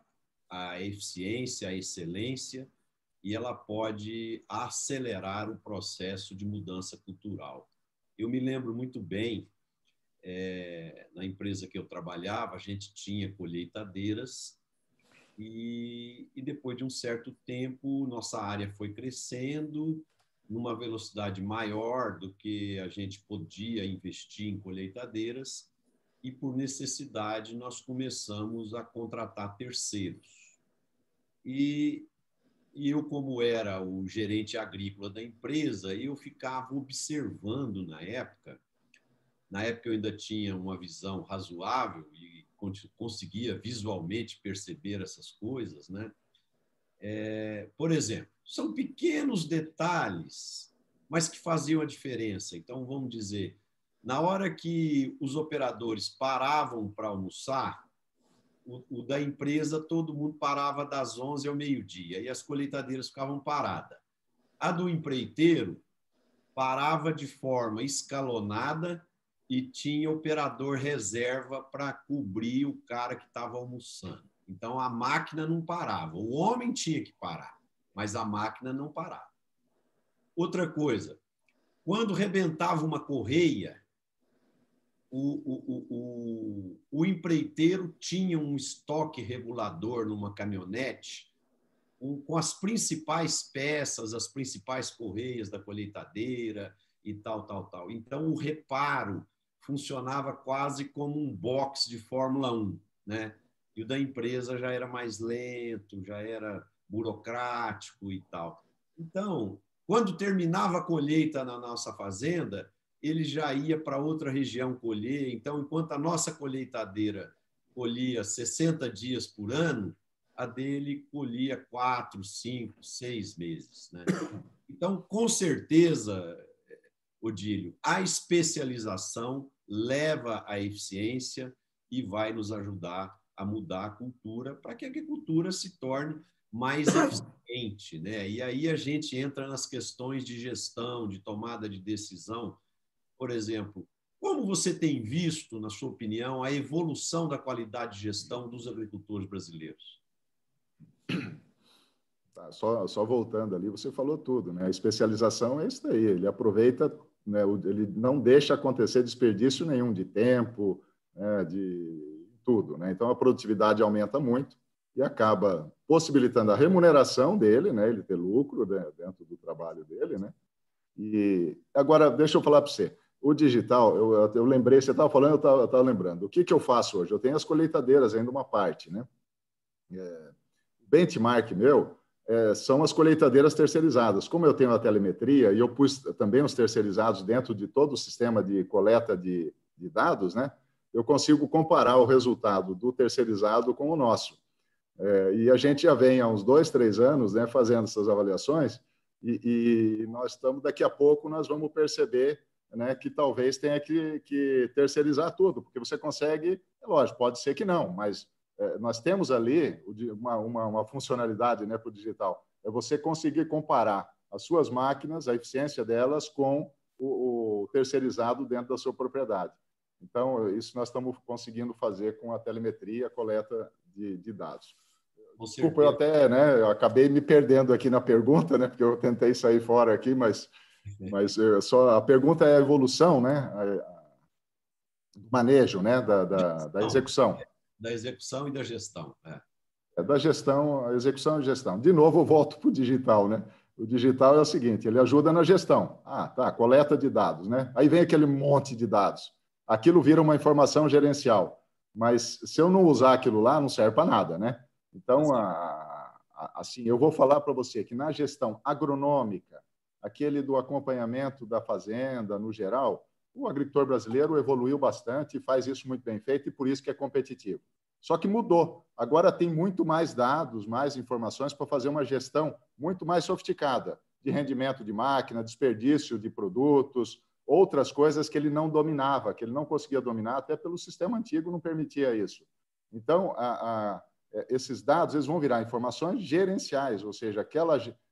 eficiência, a excelência, e ela pode acelerar o processo de mudança cultural. Eu me lembro muito bem, na empresa que eu trabalhava, a gente tinha colheitadeiras e depois de um certo tempo, nossa área foi crescendo numa velocidade maior do que a gente podia investir em colheitadeiras e, por necessidade, nós começamos a contratar terceiros. E eu, como era o gerente agrícola da empresa, eu ficava observando na época. Na época eu ainda tinha uma visão razoável e conseguia visualmente perceber essas coisas, né? Por exemplo, são pequenos detalhes, mas que faziam a diferença. Então, vamos dizer, na hora que os operadores paravam para almoçar, o da empresa, todo mundo parava das 11 ao meio-dia e as colheitadeiras ficavam paradas. A do empreiteiro parava de forma escalonada e tinha operador reserva para cobrir o cara que estava almoçando. Então, a máquina não parava. O homem tinha que parar, mas a máquina não parava. Outra coisa, quando rebentava uma correia, o empreiteiro tinha um estoque regulador numa caminhonete com as principais peças, as principais correias da colheitadeira e tal, tal, tal. Então, o reparo funcionava quase como um box de Fórmula 1, né? E o da empresa já era mais lento, já era burocrático e tal. Então, quando terminava a colheita na nossa fazenda, ele já ia para outra região colher. Então, enquanto a nossa colheitadeira colhia 60 dias por ano, a dele colhia 4, 5, 6 meses, né? Então, com certeza, Odílio, a especialização leva à eficiência e vai nos ajudar a mudar a cultura para que a agricultura se torne mais eficiente, né? E aí a gente entra nas questões de gestão, de tomada de decisão. Por exemplo, como você tem visto, na sua opinião, a evolução da qualidade de gestão dos agricultores brasileiros? Tá, só voltando ali, você falou tudo, né? A especialização é isso daí, ele aproveita, né, ele não deixa acontecer desperdício nenhum de tempo, né, de tudo, né? Então a produtividade aumenta muito e acaba possibilitando a remuneração dele, né? Ele ter lucro, né, dentro do trabalho dele, né? E agora deixa eu falar para você. O digital, eu lembrei, você estava falando, eu estava lembrando. O que eu faço hoje? Eu tenho as colheitadeiras ainda uma parte, né? Benchmark meu são as colheitadeiras terceirizadas. Como eu tenho a telemetria e eu pus também os terceirizados dentro de todo o sistema de coleta de dados, né? Eu consigo comparar o resultado do terceirizado com o nosso. E a gente já vem há uns 2, 3 anos, né, fazendo essas avaliações e nós estamos, daqui a pouco, nós vamos perceber, né, que talvez tenha que terceirizar tudo, porque você consegue, é lógico, pode ser que não, mas nós temos ali uma funcionalidade, né, para o digital, é você conseguir comparar as suas máquinas, a eficiência delas com o terceirizado dentro da sua propriedade. Então, isso nós estamos conseguindo fazer com a telemetria, a coleta de dados. Desculpa, eu até, né, eu acabei me perdendo aqui na pergunta, né, porque eu tentei sair fora aqui, mas só a pergunta é a evolução, né, do manejo, né, da execução. Da execução e da gestão. Da gestão, a execução e gestão. De novo, eu volto para o digital, né? O digital é o seguinte, ele ajuda na gestão. Tá, coleta de dados, né? Aí vem aquele monte de dados. Aquilo vira uma informação gerencial. Mas se eu não usar aquilo lá, não serve para nada, né? Então, assim, eu vou falar para você que na gestão agronômica, aquele do acompanhamento da fazenda, no geral, o agricultor brasileiro evoluiu bastante e faz isso muito bem feito e por isso que é competitivo. Só que mudou. Agora tem muito mais dados, mais informações para fazer uma gestão muito mais sofisticada de rendimento de máquina, desperdício de produtos, outras coisas que ele não dominava, que ele não conseguia dominar, até pelo sistema antigo não permitia isso. Então, esses dados eles vão virar informações gerenciais, ou seja,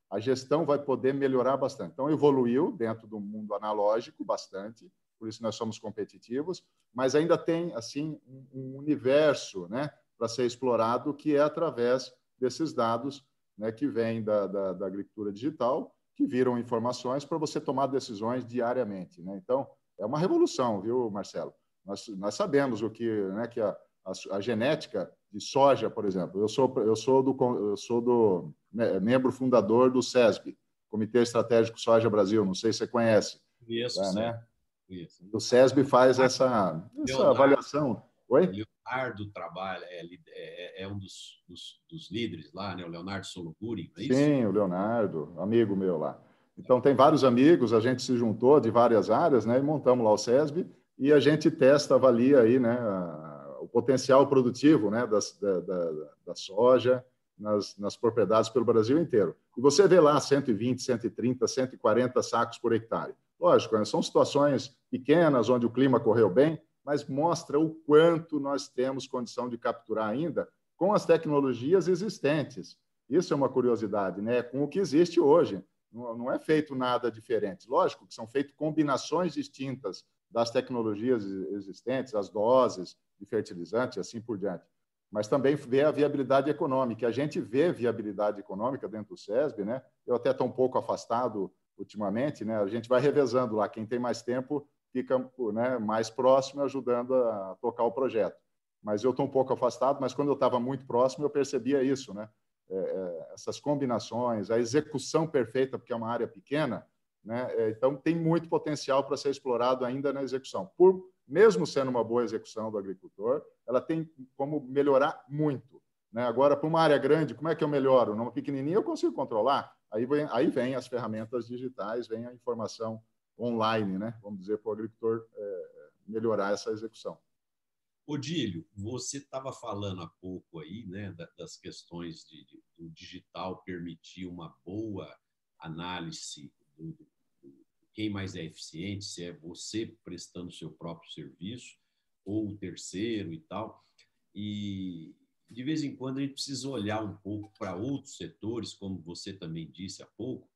a gestão vai poder melhorar bastante. Então, evoluiu dentro do mundo analógico bastante, por isso nós somos competitivos, mas ainda tem assim um universo, né, para ser explorado, que é através desses dados, né, que vêm da agricultura digital, que viram informações para você tomar decisões diariamente, né? Então, é uma revolução, viu, Marcelo? Nós sabemos o que, né, que a genética de soja, por exemplo, eu sou do membro fundador do SESB, Comitê Estratégico Soja Brasil, não sei se você conhece. Isso, né? O SESB faz essa avaliação. Oi? Leonardo trabalha, é um dos líderes lá, né? O Leonardo Sologuri, é isso? Sim, o Leonardo, amigo meu lá. Então, tem vários amigos, a gente se juntou de várias áreas, né, e montamos lá o SESB, e a gente testa, avalia aí, né, o potencial produtivo, né, da soja nas propriedades pelo Brasil inteiro. E você vê lá 120, 130, 140 sacos por hectare. Lógico, né, são situações pequenas, onde o clima correu bem, mas mostra o quanto nós temos condição de capturar ainda com as tecnologias existentes. Isso é uma curiosidade, né? Com o que existe hoje. Não é feito nada diferente. Lógico que são feitas combinações distintas das tecnologias existentes, as doses de fertilizante e assim por diante. Mas também vê a viabilidade econômica. A gente vê viabilidade econômica dentro do SESB, né? Eu até estou um pouco afastado ultimamente, né? A gente vai revezando lá. Quem tem mais tempo fica, né, mais próximo, ajudando a tocar o projeto. Mas eu estou um pouco afastado, mas quando eu estava muito próximo, eu percebia isso, né? Essas combinações, a execução perfeita, porque é uma área pequena, né? Então tem muito potencial para ser explorado ainda na execução. Mesmo sendo uma boa execução do agricultor, ela tem como melhorar muito, né? Agora, para uma área grande, como é que eu melhoro? Numa pequenininha eu consigo controlar. Aí vem as ferramentas digitais, vem a informação online, né? Vamos dizer, para o agricultor melhorar essa execução. Odílio, você estava falando há pouco aí, né, das questões do digital permitir uma boa análise do quem mais é eficiente, se é você prestando seu próprio serviço ou o terceiro e tal. E, de vez em quando, a gente precisa olhar um pouco para outros setores, como você também disse há pouco,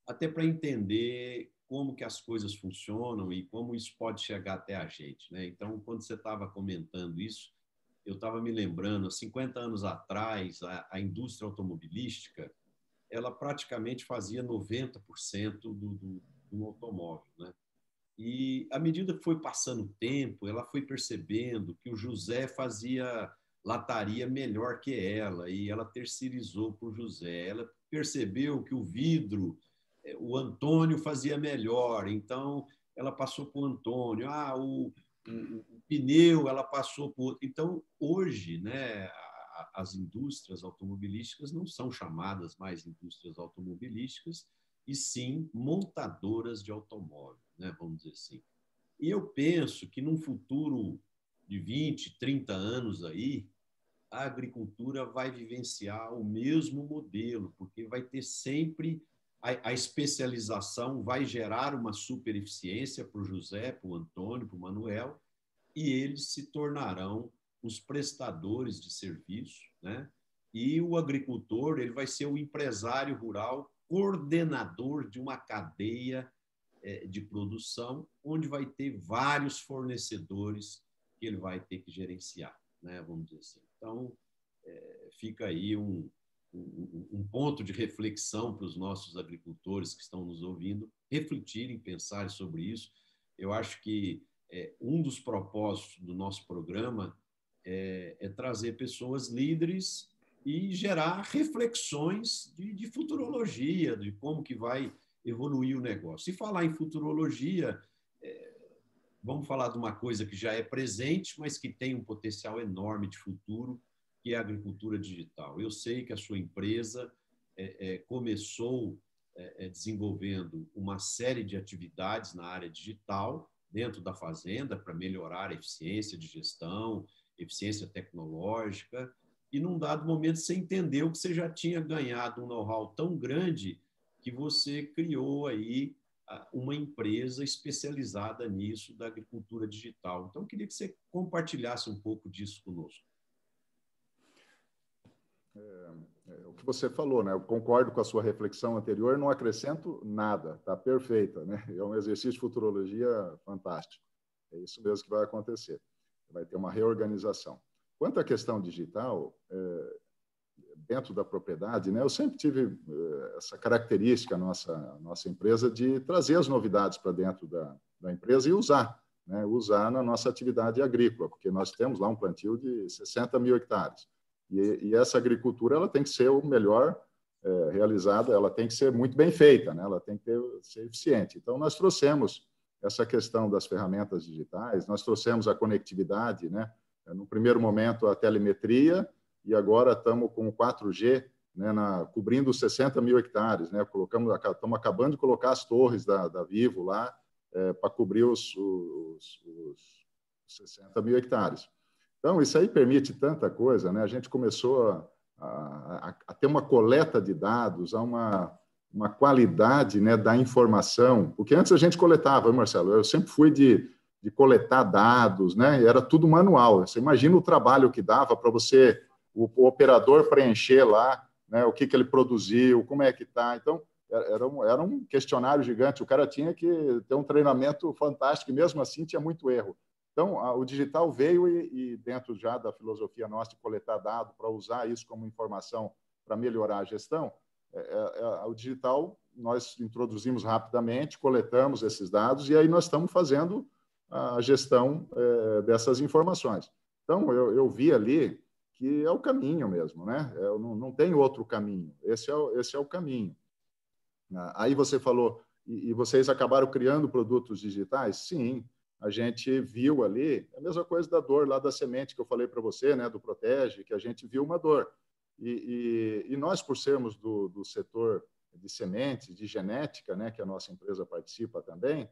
até para entender como que as coisas funcionam e como isso pode chegar até a gente, né? Então, quando você estava comentando isso, eu estava me lembrando, 50 anos atrás, a indústria automobilística, ela praticamente fazia 90% do automóvel, né? E, à medida que foi passando o tempo, ela foi percebendo que o José fazia lataria melhor que ela, e ela terceirizou para o José. Ela percebeu que o vidro, o Antônio fazia melhor, então ela passou para o Antônio. O pneu, ela passou por. Então, hoje, né, as indústrias automobilísticas não são chamadas mais indústrias automobilísticas, e sim montadoras de automóvel, né, vamos dizer assim. E eu penso que num futuro de 20, 30 anos aí, a agricultura vai vivenciar o mesmo modelo, porque vai ter sempre a especialização, vai gerar uma super eficiência para o José, para o Antônio, para o Manuel, e eles se tornarão os prestadores de serviço, né? E o agricultor, ele vai ser o empresário rural, coordenador de uma cadeia de produção, onde vai ter vários fornecedores que ele vai ter que gerenciar, né? Vamos dizer assim. Então, fica aí um ponto de reflexão para os nossos agricultores que estão nos ouvindo, refletirem, pensarem sobre isso. Eu acho que um dos propósitos do nosso programa é trazer pessoas líderes e gerar reflexões de futurologia, de como que vai evoluir o negócio. E falar em futurologia, vamos falar de uma coisa que já é presente, mas que tem um potencial enorme de futuro, que é a agricultura digital. Eu sei que a sua empresa começou desenvolvendo uma série de atividades na área digital dentro da fazenda para melhorar a eficiência de gestão, eficiência tecnológica, e num dado momento você entendeu que você já tinha ganhado um know-how tão grande que você criou aí uma empresa especializada nisso, da agricultura digital. Então, eu queria que você compartilhasse um pouco disso conosco. O que você falou, né? Eu concordo com a sua reflexão anterior, não acrescento nada, está perfeita, né? É um exercício de futurologia fantástico. É isso mesmo que vai acontecer. Vai ter uma reorganização. Quanto à questão digital, dentro da propriedade, né? Eu sempre tive essa característica, nossa empresa, de trazer as novidades para dentro da empresa e usar, né? Usar na nossa atividade agrícola, porque nós temos lá um plantio de 60 mil hectares. E essa agricultura ela tem que ser o melhor realizada, ela tem que ser muito bem feita, né? Ela tem que ser eficiente. Então, nós trouxemos essa questão das ferramentas digitais, nós trouxemos a conectividade, né? No primeiro momento, a telemetria, e agora estamos com o 4G, né, cobrindo 60 mil hectares. Né? Estamos acabando de colocar as torres da Vivo lá para cobrir os 60 mil hectares. Então, isso aí permite tanta coisa, né? A gente começou a ter uma coleta de dados, uma qualidade, né, da informação, porque antes a gente coletava, Marcelo, eu sempre fui de coletar dados, né? Era tudo manual. Você imagina o trabalho que dava para você, o operador preencher lá, né, o que ele produziu, como é que está. Então, era um questionário gigante. O cara tinha que ter um treinamento fantástico, e mesmo assim tinha muito erro. Então, o digital veio e dentro já da filosofia nossa de coletar dados para usar isso como informação para melhorar a gestão, o digital nós introduzimos rapidamente, coletamos esses dados e aí nós estamos fazendo a gestão dessas informações. Então, eu vi ali que é o caminho mesmo, né? Não tem outro caminho. Esse é o caminho. Aí você falou, e vocês acabaram criando produtos digitais? Sim, a gente viu ali, a mesma coisa da dor lá da semente que eu falei para você, né, do Protege, que a gente viu uma dor. E nós, por sermos do setor de sementes, de genética, né, que a nossa empresa participa também,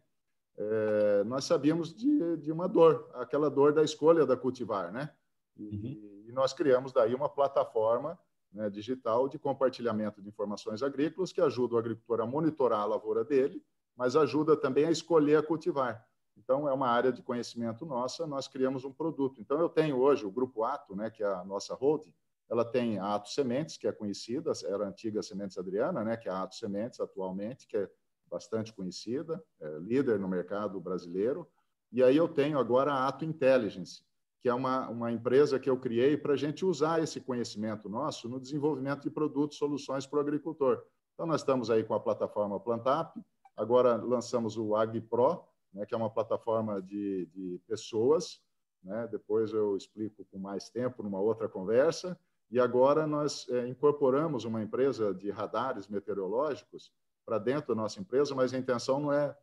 nós sabíamos de uma dor, aquela dor da escolha da cultivar, né? E nós criamos daí uma plataforma, né, digital de compartilhamento de informações agrícolas que ajuda o agricultor a monitorar a lavoura dele, mas ajuda também a escolher a cultivar. Então, é uma área de conhecimento nossa, nós criamos um produto. Então, eu tenho hoje o Grupo Ato, né, que é a nossa holding, ela tem a Ato Sementes, que é conhecida, era a antiga Sementes Adriana, né, que é a Ato Sementes atualmente, que é bastante conhecida, é líder no mercado brasileiro. E aí eu tenho agora a Ato Intelligence, que é uma empresa que eu criei para a gente usar esse conhecimento nosso no desenvolvimento de produtos, soluções para o agricultor. Então, nós estamos aí com a plataforma Plantap, agora lançamos o AgriPro, né, que é uma plataforma de pessoas, né? Depois eu explico com mais tempo numa outra conversa. E agora nós incorporamos uma empresa de radares meteorológicos para dentro da nossa empresa, mas a intenção não é...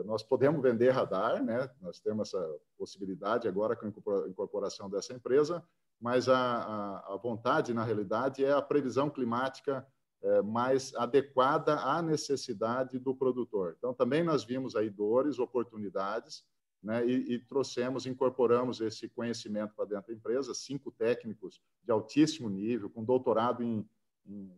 nós podemos vender radar, né? Nós temos essa possibilidade agora com a incorporação dessa empresa, mas a vontade, na realidade, é a previsão climática mais adequada à necessidade do produtor. Então, também nós vimos aí dores, oportunidades, né? E trouxemos, incorporamos esse conhecimento para dentro da empresa, 5 técnicos de altíssimo nível, com doutorado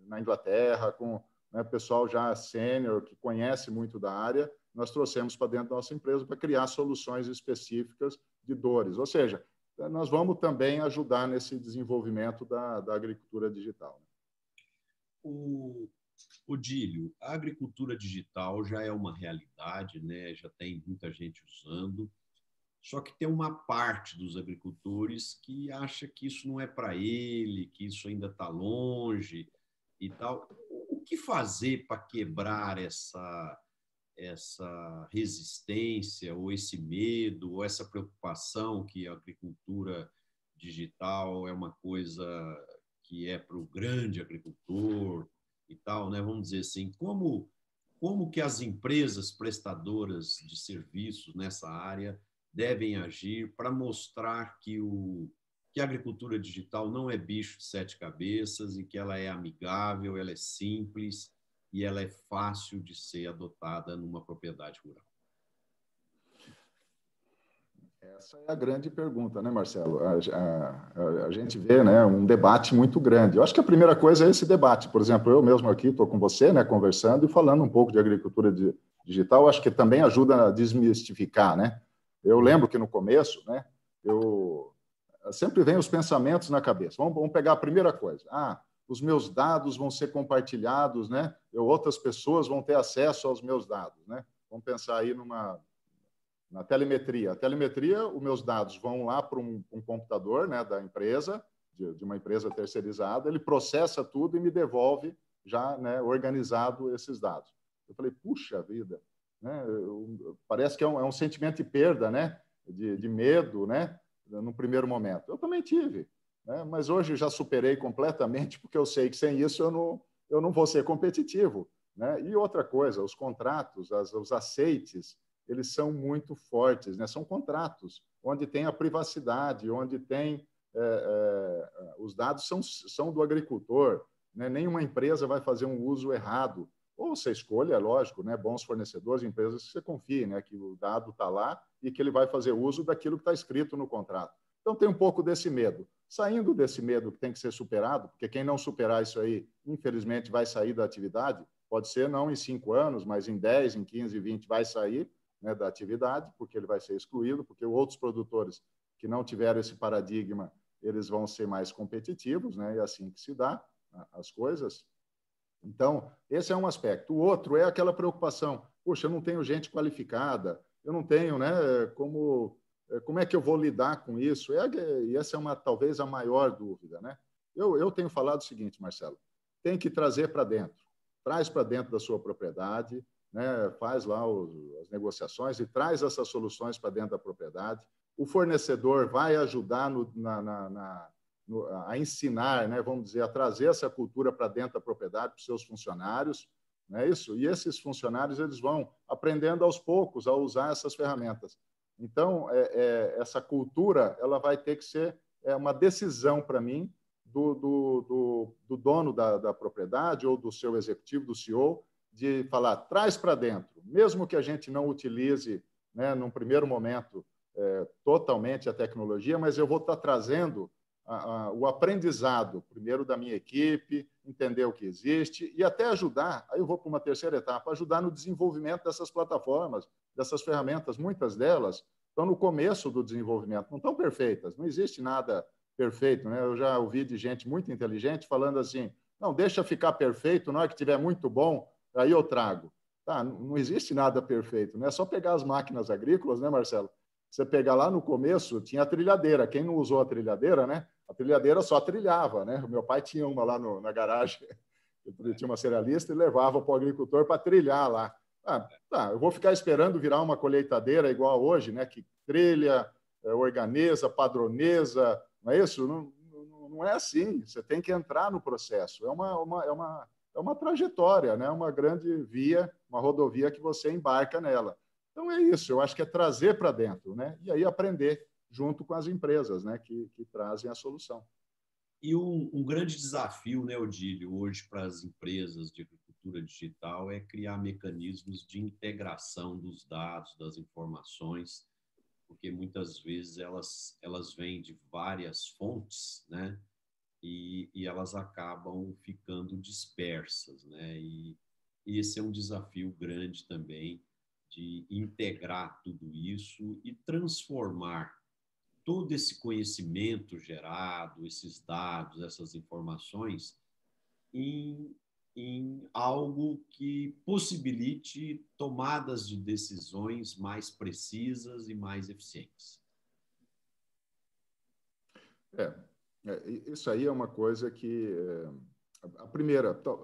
na Inglaterra, com, né, pessoal já sênior, que conhece muito da área, nós trouxemos para dentro da nossa empresa para criar soluções específicas de dores. Ou seja, nós vamos também ajudar nesse desenvolvimento da agricultura digital. Dílio, a agricultura digital já é uma realidade, né? Já tem muita gente usando, só que tem uma parte dos agricultores que acha que isso não é para ele, que isso ainda está longe e tal. O que fazer para quebrar essa resistência, ou esse medo, ou essa preocupação que a agricultura digital é uma coisa que é para o grande agricultor e tal, né? Vamos dizer assim, como que as empresas prestadoras de serviços nessa área devem agir para mostrar que a agricultura digital não é bicho de 7 cabeças e que ela é amigável, ela é simples e ela é fácil de ser adotada numa propriedade rural? Essa é a grande pergunta, né, Marcelo? A gente vê, né, um debate muito grande. Eu acho que a primeira coisa é esse debate. Por exemplo, eu mesmo aqui estou com você, né, conversando e falando um pouco de agricultura digital. Acho que também ajuda a desmistificar, né? Eu lembro que no começo, né, sempre vem os pensamentos na cabeça. Vamos pegar a primeira coisa. Os meus dados vão ser compartilhados, né? Outras pessoas vão ter acesso aos meus dados, né? Vamos pensar aí na telemetria. A telemetria, os meus dados vão lá para um computador, né, da empresa, de uma empresa terceirizada, ele processa tudo e me devolve já, né, organizado esses dados. Eu falei, puxa vida, né? Parece que é um sentimento de perda, né? De medo, né? No primeiro momento. Eu também tive, né? Mas hoje já superei completamente, porque eu sei que sem isso eu não vou ser competitivo, né? E outra coisa, os contratos, os aceites, eles são muito fortes, né? São contratos onde tem a privacidade, onde tem os dados são do agricultor, né? Nenhuma empresa vai fazer um uso errado. Ou você escolha, é lógico, né? Bons fornecedores, empresas que você confie, né? Que o dado está lá e que ele vai fazer uso daquilo que está escrito no contrato. Então, tem um pouco desse medo. Saindo desse medo que tem que ser superado, porque quem não superar isso aí, infelizmente, vai sair da atividade. Pode ser não em 5 anos, mas em 10, em 15, 20 vai sair, né, da atividade, porque ele vai ser excluído, porque outros produtores que não tiveram esse paradigma, eles vão ser mais competitivos, né? E é assim que se dá as coisas. Então, esse é um aspecto. O outro é aquela preocupação. Poxa, eu não tenho gente qualificada, eu não tenho, né? Como é que eu vou lidar com isso? E essa é talvez a maior dúvida, né? Eu tenho falado o seguinte, Marcelo, tem que trazer para dentro. Traz para dentro da sua propriedade, né? Faz lá as negociações e traz essas soluções para dentro da propriedade. O fornecedor vai ajudar a ensinar, né, vamos dizer, a trazer essa cultura para dentro da propriedade para os seus funcionários, não é isso? E esses funcionários eles vão aprendendo aos poucos a usar essas ferramentas. Então, essa cultura ela vai ter que ser uma decisão para mim do dono da propriedade ou do seu executivo, do CEO, de falar, traz para dentro, mesmo que a gente não utilize, né, num primeiro momento, totalmente a tecnologia, mas eu vou estar trazendo o aprendizado, primeiro da minha equipe, entender o que existe e até ajudar, aí eu vou para uma terceira etapa, ajudar no desenvolvimento dessas plataformas, dessas ferramentas, muitas delas estão no começo do desenvolvimento, não estão perfeitas, não existe nada perfeito, né? Eu já ouvi de gente muito inteligente falando assim, não, deixa ficar perfeito, na hora que estiver muito bom, aí eu trago. Tá, não existe nada perfeito, né? É só pegar as máquinas agrícolas, né, Marcelo? Você pegar lá no começo, tinha a trilhadeira. Quem não usou a trilhadeira, né? A trilhadeira só trilhava, né? O meu pai tinha uma lá na garagem, ele tinha uma cerealista e levava para o agricultor para trilhar lá. Tá, eu vou ficar esperando virar uma colheitadeira igual a hoje, né? Que trilha, organiza, padroniza, não é isso? Não é assim. Você tem que entrar no processo. É uma trajetória, né? Uma grande via, uma rodovia que você embarca nela. Então é isso, eu acho que é trazer para dentro, né? E aí aprender junto com as empresas, né? Que trazem a solução. E um grande desafio, né, Odílio, hoje para as empresas de agricultura digital é criar mecanismos de integração dos dados, das informações, porque muitas vezes elas vêm de várias fontes, né? E elas acabam ficando dispersas, né? E esse é um desafio grande também de integrar tudo isso e transformar todo esse conhecimento gerado, esses dados, essas informações, em, em algo que possibilite tomadas de decisões mais precisas e mais eficientes. Isso aí é uma coisa que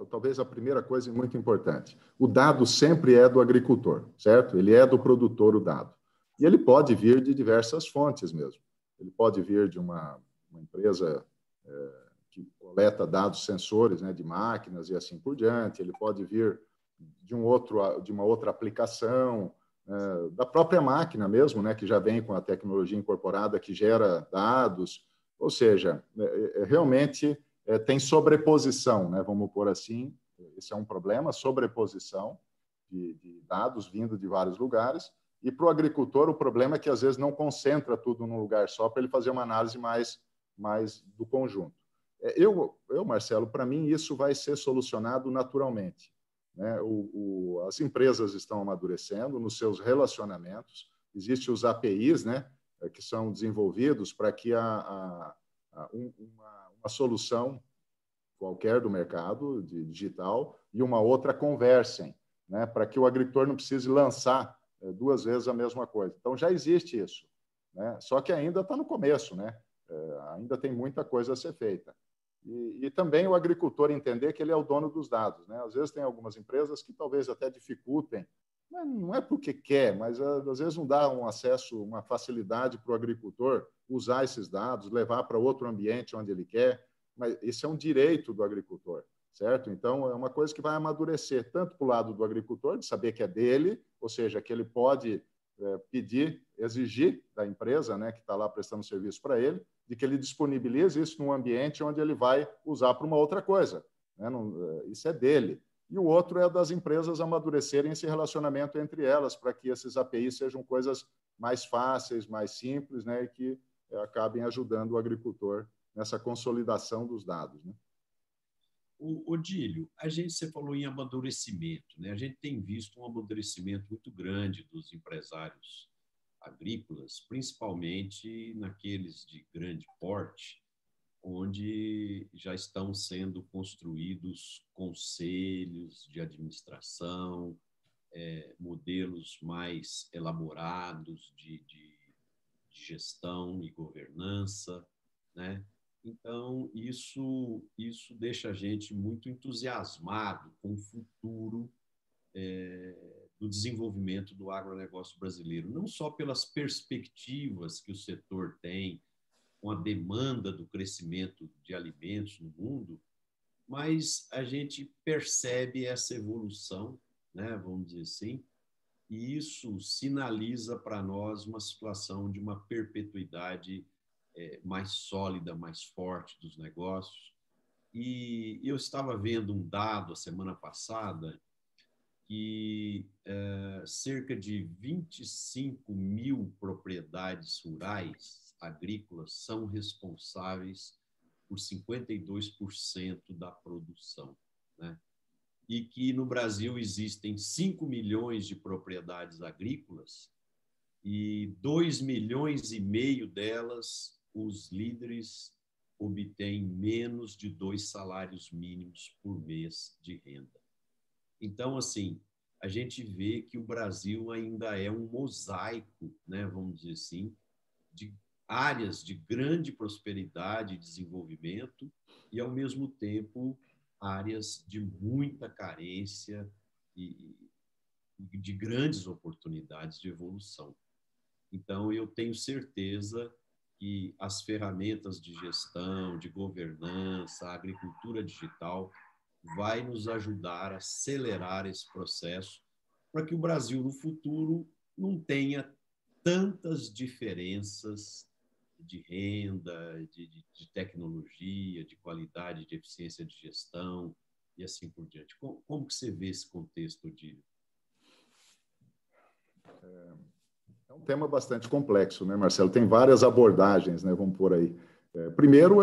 talvez a primeira coisa muito importante. O dado sempre é do agricultor, certo? Ele é do produtor, o dado. E ele pode vir de diversas fontes mesmo. Ele pode vir de uma empresa que coleta dados sensores, né, de máquinas e assim por diante. Ele pode vir de uma outra aplicação, da própria máquina mesmo, né, que já vem com a tecnologia incorporada que gera dados. Ou seja, realmente tem sobreposição, né? Vamos pôr assim, esse é um problema, sobreposição de dados vindo de vários lugares, e para o agricultor o problema é que às vezes não concentra tudo num lugar só para ele fazer uma análise mais do conjunto. Marcelo, para mim isso vai ser solucionado naturalmente, né? As empresas estão amadurecendo nos seus relacionamentos, existem os APIs, né, que são desenvolvidos para que uma solução qualquer do mercado de digital e uma outra conversem, né, para que o agricultor não precise lançar duas vezes a mesma coisa. Então, já existe isso, né? Só que ainda está no começo, né? Ainda tem muita coisa a ser feita. E também o agricultor entender que ele é o dono dos dados, né? Às vezes tem algumas empresas que talvez até dificultem, não é porque quer, mas às vezes não dá um acesso, uma facilidade para o agricultor usar esses dados, levar para outro ambiente onde ele quer, mas esse é um direito do agricultor, certo? Então, é uma coisa que vai amadurecer tanto para o lado do agricultor, de saber que é dele, ou seja, que ele pode pedir, exigir da empresa, né, que está lá prestando serviço para ele, de que ele disponibilize isso num ambiente onde ele vai usar para uma outra coisa, né? Isso é dele. E o outro é das empresas amadurecerem esse relacionamento entre elas, para que esses APIs sejam coisas mais fáceis, mais simples, né, e que acabem ajudando o agricultor nessa consolidação dos dados, né? Odílio, você falou em amadurecimento, né? A gente tem visto um amadurecimento muito grande dos empresários agrícolas, principalmente naqueles de grande porte, onde já estão sendo construídos conselhos de administração, modelos mais elaborados de gestão e governança, né? Então, isso deixa a gente muito entusiasmado com o futuro do desenvolvimento do agronegócio brasileiro, não só pelas perspectivas que o setor tem, com a demanda do crescimento de alimentos no mundo, mas a gente percebe essa evolução, né, vamos dizer assim, e isso sinaliza para nós uma situação de uma perpetuidade mais sólida, mais forte dos negócios. E eu estava vendo um dado a semana passada que cerca de 25 mil propriedades rurais agrícolas são responsáveis por 52% da produção, né? E que no Brasil existem 5 milhões de propriedades agrícolas e 2,5 milhões delas, os líderes obtêm menos de 2 salários mínimos por mês de renda. Então, assim, a gente vê que o Brasil ainda é um mosaico, né, vamos dizer assim, de áreas de grande prosperidade e desenvolvimento e, ao mesmo tempo, áreas de muita carência e de grandes oportunidades de evolução. Então, eu tenho certeza que as ferramentas de gestão, de governança, a agricultura digital vai nos ajudar a acelerar esse processo para que o Brasil, no futuro, não tenha tantas diferenças de renda, de tecnologia, de qualidade, de eficiência de gestão e assim por diante. Como que você vê esse contexto, Odílio? É um tema bastante complexo, né, Marcelo? Tem várias abordagens, né? Vamos por aí. Primeiro,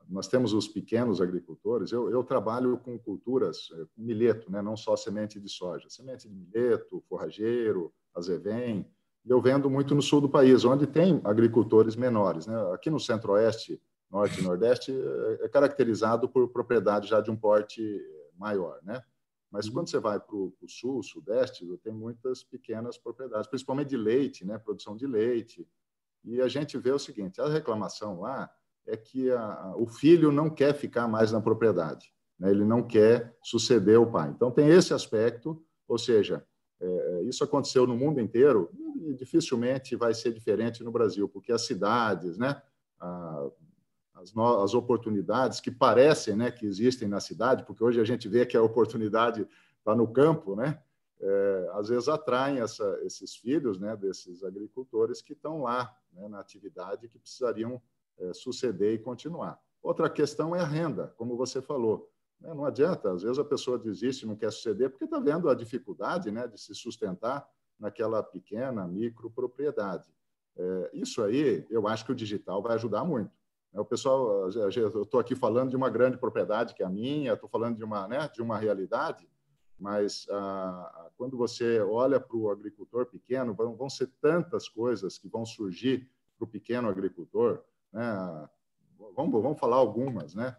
nós temos os pequenos agricultores. Eu trabalho com culturas, com milheto, né? Não só semente de soja. Semente de milheto, forrageiro, azevém. E eu vendo muito no sul do país, onde tem agricultores menores, né? Aqui no centro-oeste, norte e nordeste, é caracterizado por propriedade já de um porte maior, né? Mas quando você vai para o sul, sudeste, tem muitas pequenas propriedades, principalmente de leite, né? Produção de leite. E a gente vê o seguinte, a reclamação lá é que o filho não quer ficar mais na propriedade, né? Ele não quer suceder o pai. Então, tem esse aspecto, ou seja, isso aconteceu no mundo inteiro e dificilmente vai ser diferente no Brasil, porque as cidades, né? As oportunidades que parecem, né, que existem na cidade, porque hoje a gente vê que a oportunidade está no campo, né? Às vezes atraem esses filhos, né, desses agricultores que estão lá, né, na atividade, que precisariam suceder e continuar. Outra questão é a renda, como você falou. Não adianta, às vezes a pessoa desiste, não quer suceder, porque está vendo a dificuldade, né, de se sustentar naquela pequena, micropropriedade. Isso aí, eu acho que o digital vai ajudar muito. O pessoal, eu estou aqui falando de uma grande propriedade que é a minha, estou falando de uma realidade, mas quando você olha para o agricultor pequeno, vão ser tantas coisas que vão surgir para o pequeno agricultor, né? Vamos falar algumas, né?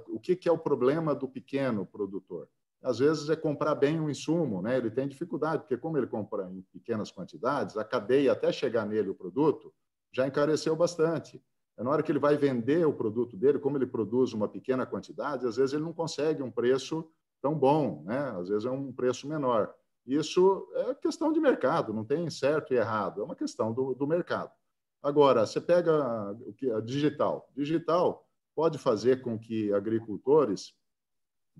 O que é o problema do pequeno produtor? Às vezes é comprar bem um insumo, né? Ele tem dificuldade, porque como ele compra em pequenas quantidades, a cadeia até chegar nele o produto já encareceu bastante. Na hora que ele vai vender o produto dele, como ele produz uma pequena quantidade, às vezes ele não consegue um preço tão bom, né? Às vezes é um preço menor. Isso é questão de mercado, não tem certo e errado, é uma questão do mercado. Agora, você pega a digital. Digital pode fazer com que agricultores,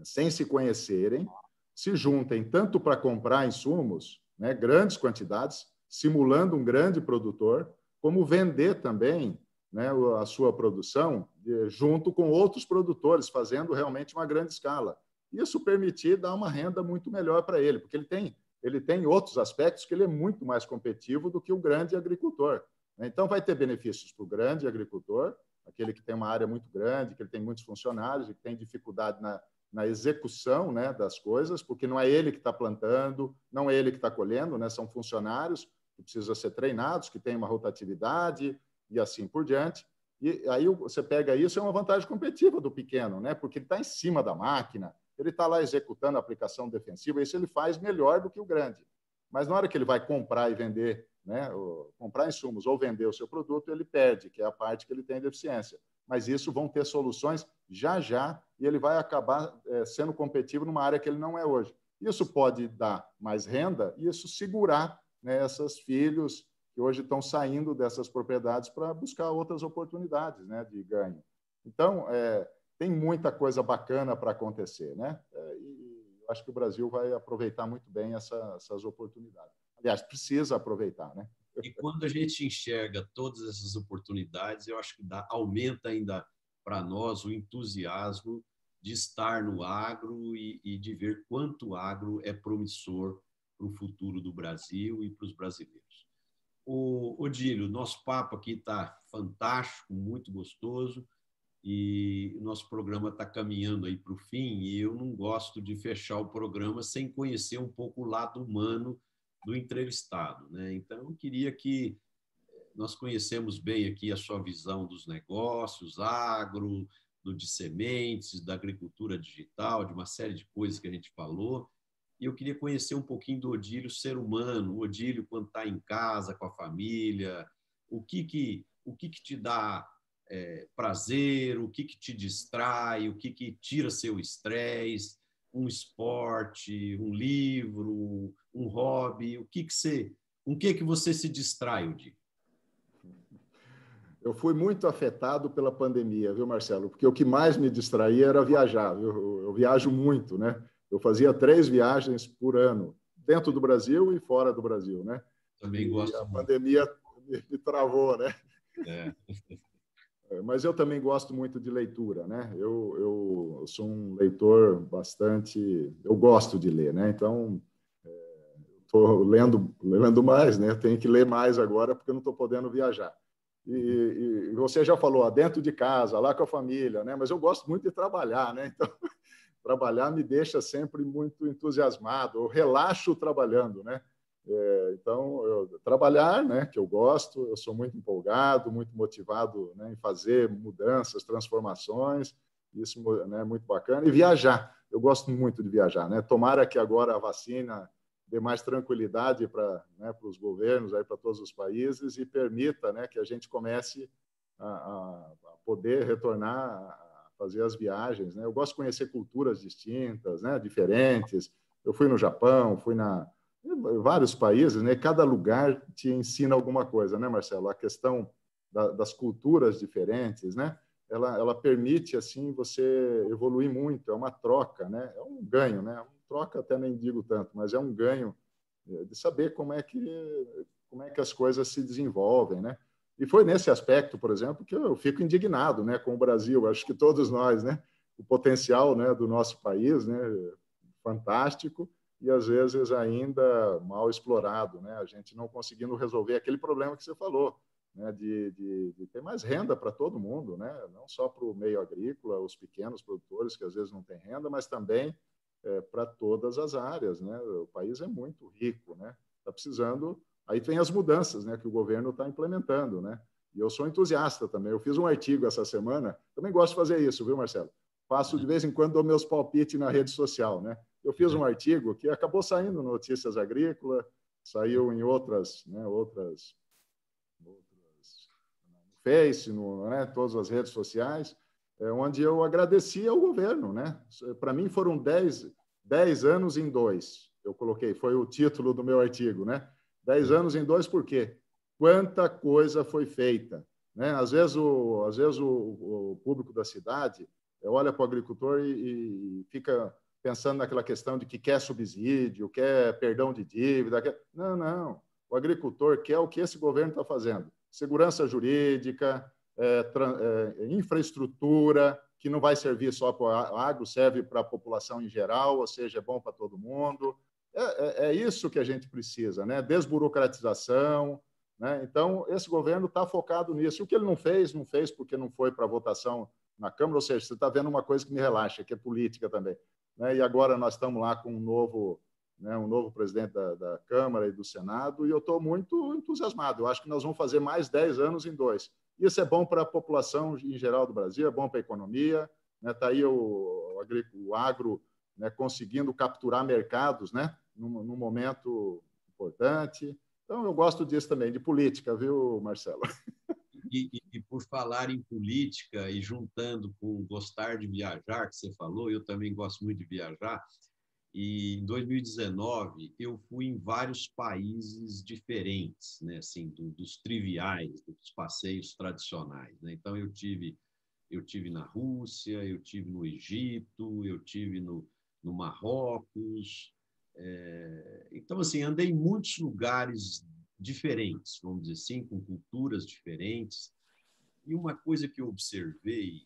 sem se conhecerem, se juntem tanto para comprar insumos, né, grandes quantidades, simulando um grande produtor, como vender também, né, a sua produção junto com outros produtores, fazendo realmente uma grande escala. Isso permitir dar uma renda muito melhor para ele, porque ele tem outros aspectos que ele é muito mais competitivo do que o grande agricultor. Então, vai ter benefícios para o grande agricultor, aquele que tem uma área muito grande, que ele tem muitos funcionários e que tem dificuldade na execução, né, das coisas, porque não é ele que está plantando, não é ele que está colhendo, né, são funcionários que precisam ser treinados, que têm uma rotatividade e assim por diante. E aí você pega isso, é uma vantagem competitiva do pequeno, né, porque ele está em cima da máquina, ele está lá executando a aplicação defensiva, isso ele faz melhor do que o grande. Mas na hora que ele vai comprar e vender, né, comprar insumos ou vender o seu produto, ele perde, que é a parte que ele tem deficiência. Mas isso vão ter soluções já, e ele vai acabar sendo competitivo numa área que ele não é hoje. Isso pode dar mais renda e isso segurar, né, esses filhos que hoje estão saindo dessas propriedades para buscar outras oportunidades, né, de ganho. Então, tem muita coisa bacana para acontecer, né? E eu acho que o Brasil vai aproveitar muito bem essas oportunidades. Aliás, precisa aproveitar, né? E quando a gente enxerga todas essas oportunidades, eu acho que aumenta ainda para nós o entusiasmo de estar no agro e de ver quanto o agro é promissor para o futuro do Brasil e para os brasileiros. Odílio, nosso papo aqui está fantástico, muito gostoso, e o nosso programa está caminhando aí para o fim, e eu não gosto de fechar o programa sem conhecer um pouco o lado humano do entrevistado, né? Então, eu queria que nós conhecemos bem aqui a sua visão dos negócios, agro, de sementes, da agricultura digital, de uma série de coisas que a gente falou. E eu queria conhecer um pouquinho do Odílio, ser humano, o Odílio quando está em casa, com a família, o que te dá prazer, o que te distrai, o que tira seu estresse, um esporte, um livro, um hobby, com que você se distrai, Odílio? Eu fui muito afetado pela pandemia, viu, Marcelo? Porque o que mais me distraía era viajar. Eu viajo muito, né? Eu fazia 3 viagens por ano, dentro do Brasil e fora do Brasil, né? Também E gosto a muito. pandemia me travou, né? É. Mas eu também gosto muito de leitura, né? Eu sou um leitor bastante... Eu gosto de ler, né? Então, estou lendo mais, né? Tenho que ler mais agora porque eu não estou podendo viajar. E você já falou, dentro de casa, lá com a família, né? Mas eu gosto muito de trabalhar, né? Então, trabalhar me deixa sempre muito entusiasmado. Eu relaxo trabalhando, né? Então, trabalhar, né? Que eu gosto, eu sou muito empolgado, muito motivado, né, em fazer mudanças, transformações. Isso, né, é muito bacana. E viajar, eu gosto muito de viajar, né? Tomara que agora a vacina dê mais tranquilidade para os governos, para todos os países e permita, né, que a gente comece a poder retornar a fazer as viagens, né? Eu gosto de conhecer culturas distintas, né, diferentes. Eu fui no Japão, fui em vários países, né? Cada lugar te ensina alguma coisa, né, Marcelo? A questão das culturas diferentes, né? Ela permite assim você evoluir muito. É uma troca, né? É um ganho, né? Troca até nem digo tanto, mas é um ganho de saber como é que as coisas se desenvolvem, né? E foi nesse aspecto, por exemplo, que eu fico indignado, né, com o Brasil. Acho que todos nós, né, o potencial, né, do nosso país, né, fantástico e às vezes ainda mal explorado, né? A gente não conseguindo resolver aquele problema que você falou, né, de ter mais renda para todo mundo, né? Não só para o meio agrícola, os pequenos produtores que às vezes não têm renda, mas também para todas as áreas, né? O país é muito rico, né? Está precisando. Aí tem as mudanças, né, que o governo está implementando, né? E eu sou entusiasta também. Eu fiz um artigo essa semana. Também gosto de fazer isso, viu, Marcelo? Faço de vez em quando dou meus palpites na rede social, né? Eu fiz um artigo que acabou saindo no Notícias Agrícolas, saiu em outras, né, no Face, né, todas as redes sociais, onde eu agradeci ao governo, né? Para mim foram 10 anos em 2. Eu coloquei, foi o título do meu artigo, né? 10 anos em 2, por quê? Quanta coisa foi feita, né? Às vezes o público da cidade olha para o agricultor e fica pensando naquela questão de que quer subsídio, quer perdão de dívida. Não, não. O agricultor quer o que esse governo está fazendo. Segurança jurídica, infraestrutura, que não vai servir só para o agro, serve para a população em geral, ou seja, é bom para todo mundo. É isso que a gente precisa, né? Desburocratização, né? Então, esse governo está focado nisso. O que ele não fez porque não foi para votação na Câmara, ou seja, você está vendo uma coisa que me relaxa, que é política também, né? E agora nós estamos lá com um novo presidente da Câmara e do Senado, e eu estou muito entusiasmado. Eu acho que nós vamos fazer mais 10 anos em 2. Isso é bom para a população em geral do Brasil, é bom para a economia, né? Tá aí o agro, né, conseguindo capturar mercados, né, num momento importante. Então, eu gosto disso também, de política, viu, Marcelo? E por falar em política e juntando com gostar de viajar, que você falou, eu também gosto muito de viajar. E em 2019 eu fui em vários países diferentes, né? Assim, dos triviais, dos passeios tradicionais, né? Então eu tive na Rússia, eu tive no Egito, eu tive no Marrocos. Então assim, andei em muitos lugares diferentes, vamos dizer assim, com culturas diferentes. E uma coisa que eu observei,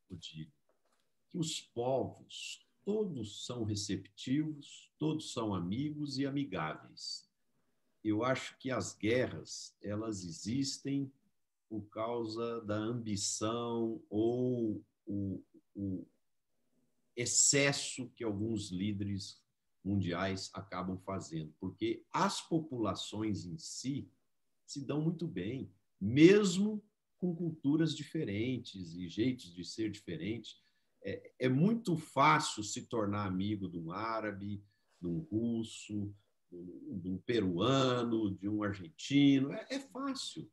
Odílio, que os povos todos são receptivos, todos são amigos e amigáveis. eu acho que as guerras, elas existem por causa da ambição ou o excesso que alguns líderes mundiais acabam fazendo, porque as populações em si se dão muito bem, mesmo com culturas diferentes e jeitos de ser diferentes. É muito fácil se tornar amigo de um árabe, de um russo, de um peruano, de um argentino. É fácil.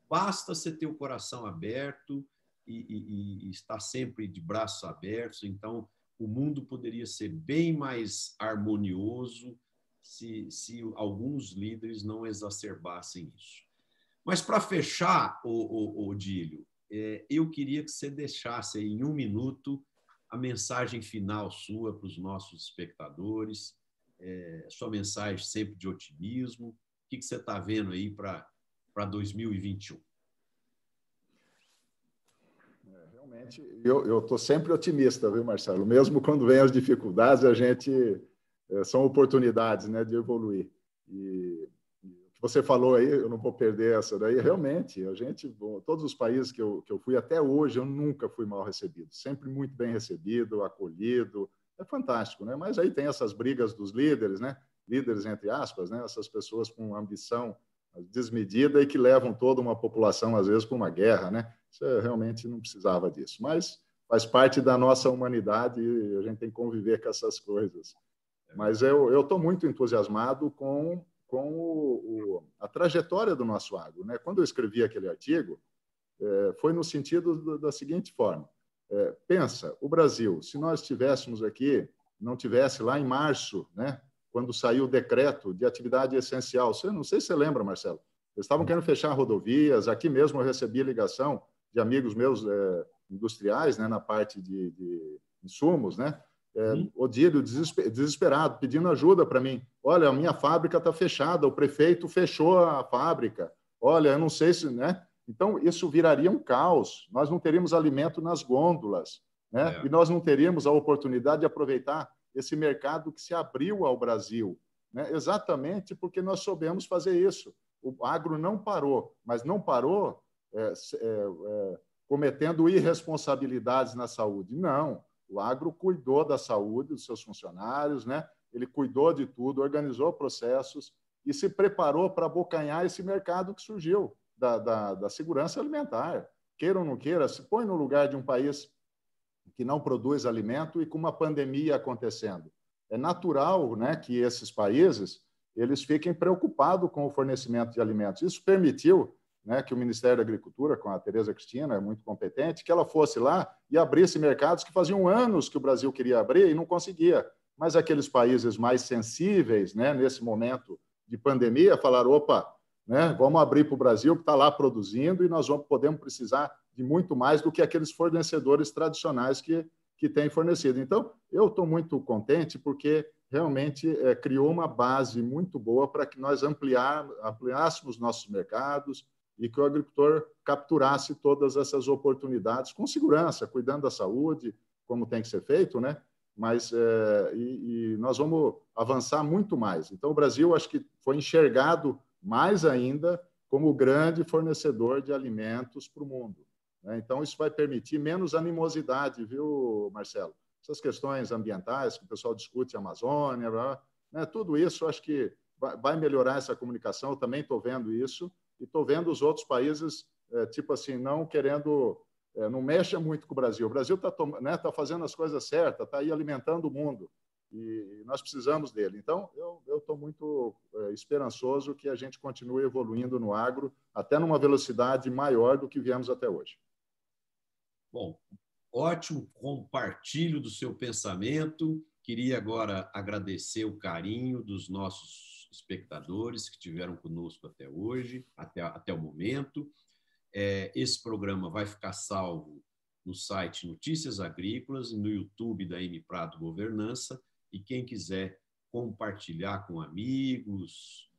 Basta você ter o coração aberto e estar sempre de braços abertos. Então, o mundo poderia ser bem mais harmonioso se alguns líderes não exacerbassem isso. Mas, para fechar, Odílio, eu queria que você deixasse aí, em um minuto a mensagem final sua para os nossos espectadores, sua mensagem sempre de otimismo. O que você está vendo aí para 2021? Realmente, eu estou sempre otimista, viu, Marcelo? Mesmo quando vem as dificuldades, a gente são oportunidades, né, de evoluir. E o que você falou aí, eu não vou perder essa daí. Realmente, a gente, todos os países que eu fui até hoje, eu nunca fui mal recebido, sempre muito bem recebido, acolhido. É fantástico, né? Mas aí tem essas brigas dos líderes, né? Líderes entre aspas, né? Essas pessoas com ambição desmedida e que levam toda uma população às vezes para uma guerra, né? Isso realmente não precisava disso, mas faz parte da nossa humanidade e a gente tem que conviver com essas coisas. Mas eu estou muito entusiasmado com a trajetória do nosso agro, né? Quando eu escrevi aquele artigo, foi no sentido da seguinte forma: pensa, o Brasil, se nós estivéssemos aqui, não tivesse lá em março, né? Quando saiu o decreto de atividade essencial, não sei se você lembra, Marcelo, eles estavam querendo fechar rodovias. Aqui mesmo eu recebi ligação de amigos meus industriais, né, na parte de insumos, né? Odílio, desesperado, pedindo ajuda para mim. Olha, a minha fábrica está fechada, o prefeito fechou a fábrica. Olha, eu não sei se, né? Então, isso viraria um caos. Nós não teríamos alimento nas gôndolas, né? E nós não teríamos a oportunidade de aproveitar esse mercado que se abriu ao Brasil, né? Exatamente porque nós soubemos fazer isso. O agro não parou, mas não parou cometendo irresponsabilidades na saúde. Não, o agro cuidou da saúde dos seus funcionários, né? Ele cuidou de tudo, organizou processos e se preparou para abocanhar esse mercado que surgiu da segurança alimentar. Queira ou não queira, se põe no lugar de um país que não produz alimento e com uma pandemia acontecendo. É natural, né, que esses países eles fiquem preocupados com o fornecimento de alimentos. Isso permitiu, né, que o Ministério da Agricultura, com a Tereza Cristina, é muito competente, que ela fosse lá e abrisse mercados que faziam anos que o Brasil queria abrir e não conseguia. Mas aqueles países mais sensíveis, né, nesse momento de pandemia, falaram, opa, né, vamos abrir para o Brasil, que está lá produzindo, e nós podemos precisar de muito mais do que aqueles fornecedores tradicionais que têm fornecido. Então, eu estou muito contente porque realmente criou uma base muito boa para que nós ampliássemos nossos mercados e que o agricultor capturasse todas essas oportunidades com segurança, cuidando da saúde, como tem que ser feito, né? Mas e nós vamos avançar muito mais. Então, o Brasil, acho que foi enxergado mais ainda como o grande fornecedor de alimentos para o mundo. Então, isso vai permitir menos animosidade, viu, Marcelo? Essas questões ambientais que o pessoal discute, a Amazônia, né? Tudo isso, acho que vai melhorar essa comunicação. Eu também estou vendo isso e estou vendo os outros países, tipo assim, não querendo, não mexa muito com o Brasil. O Brasil está, né, tá fazendo as coisas certas, está aí alimentando o mundo e nós precisamos dele. Então, eu estou muito esperançoso que a gente continue evoluindo no agro, até numa velocidade maior do que viemos até hoje. Bom, ótimo compartilho do seu pensamento. Queria agora agradecer o carinho dos nossos espectadores que estiveram conosco até hoje, até o momento. Esse programa vai ficar salvo no site Notícias Agrícolas e no YouTube da M Prado Governança. E quem quiser compartilhar com amigos,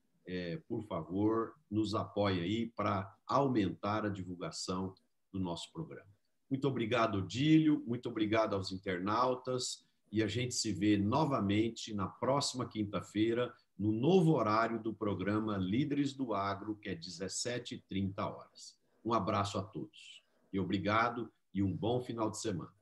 por favor, nos apoie aí para aumentar a divulgação do nosso programa. Muito obrigado, Odílio, muito obrigado aos internautas e a gente se vê novamente na próxima quinta-feira no novo horário do programa Líderes do Agro, que é 17h30. Um abraço a todos. E obrigado e um bom final de semana.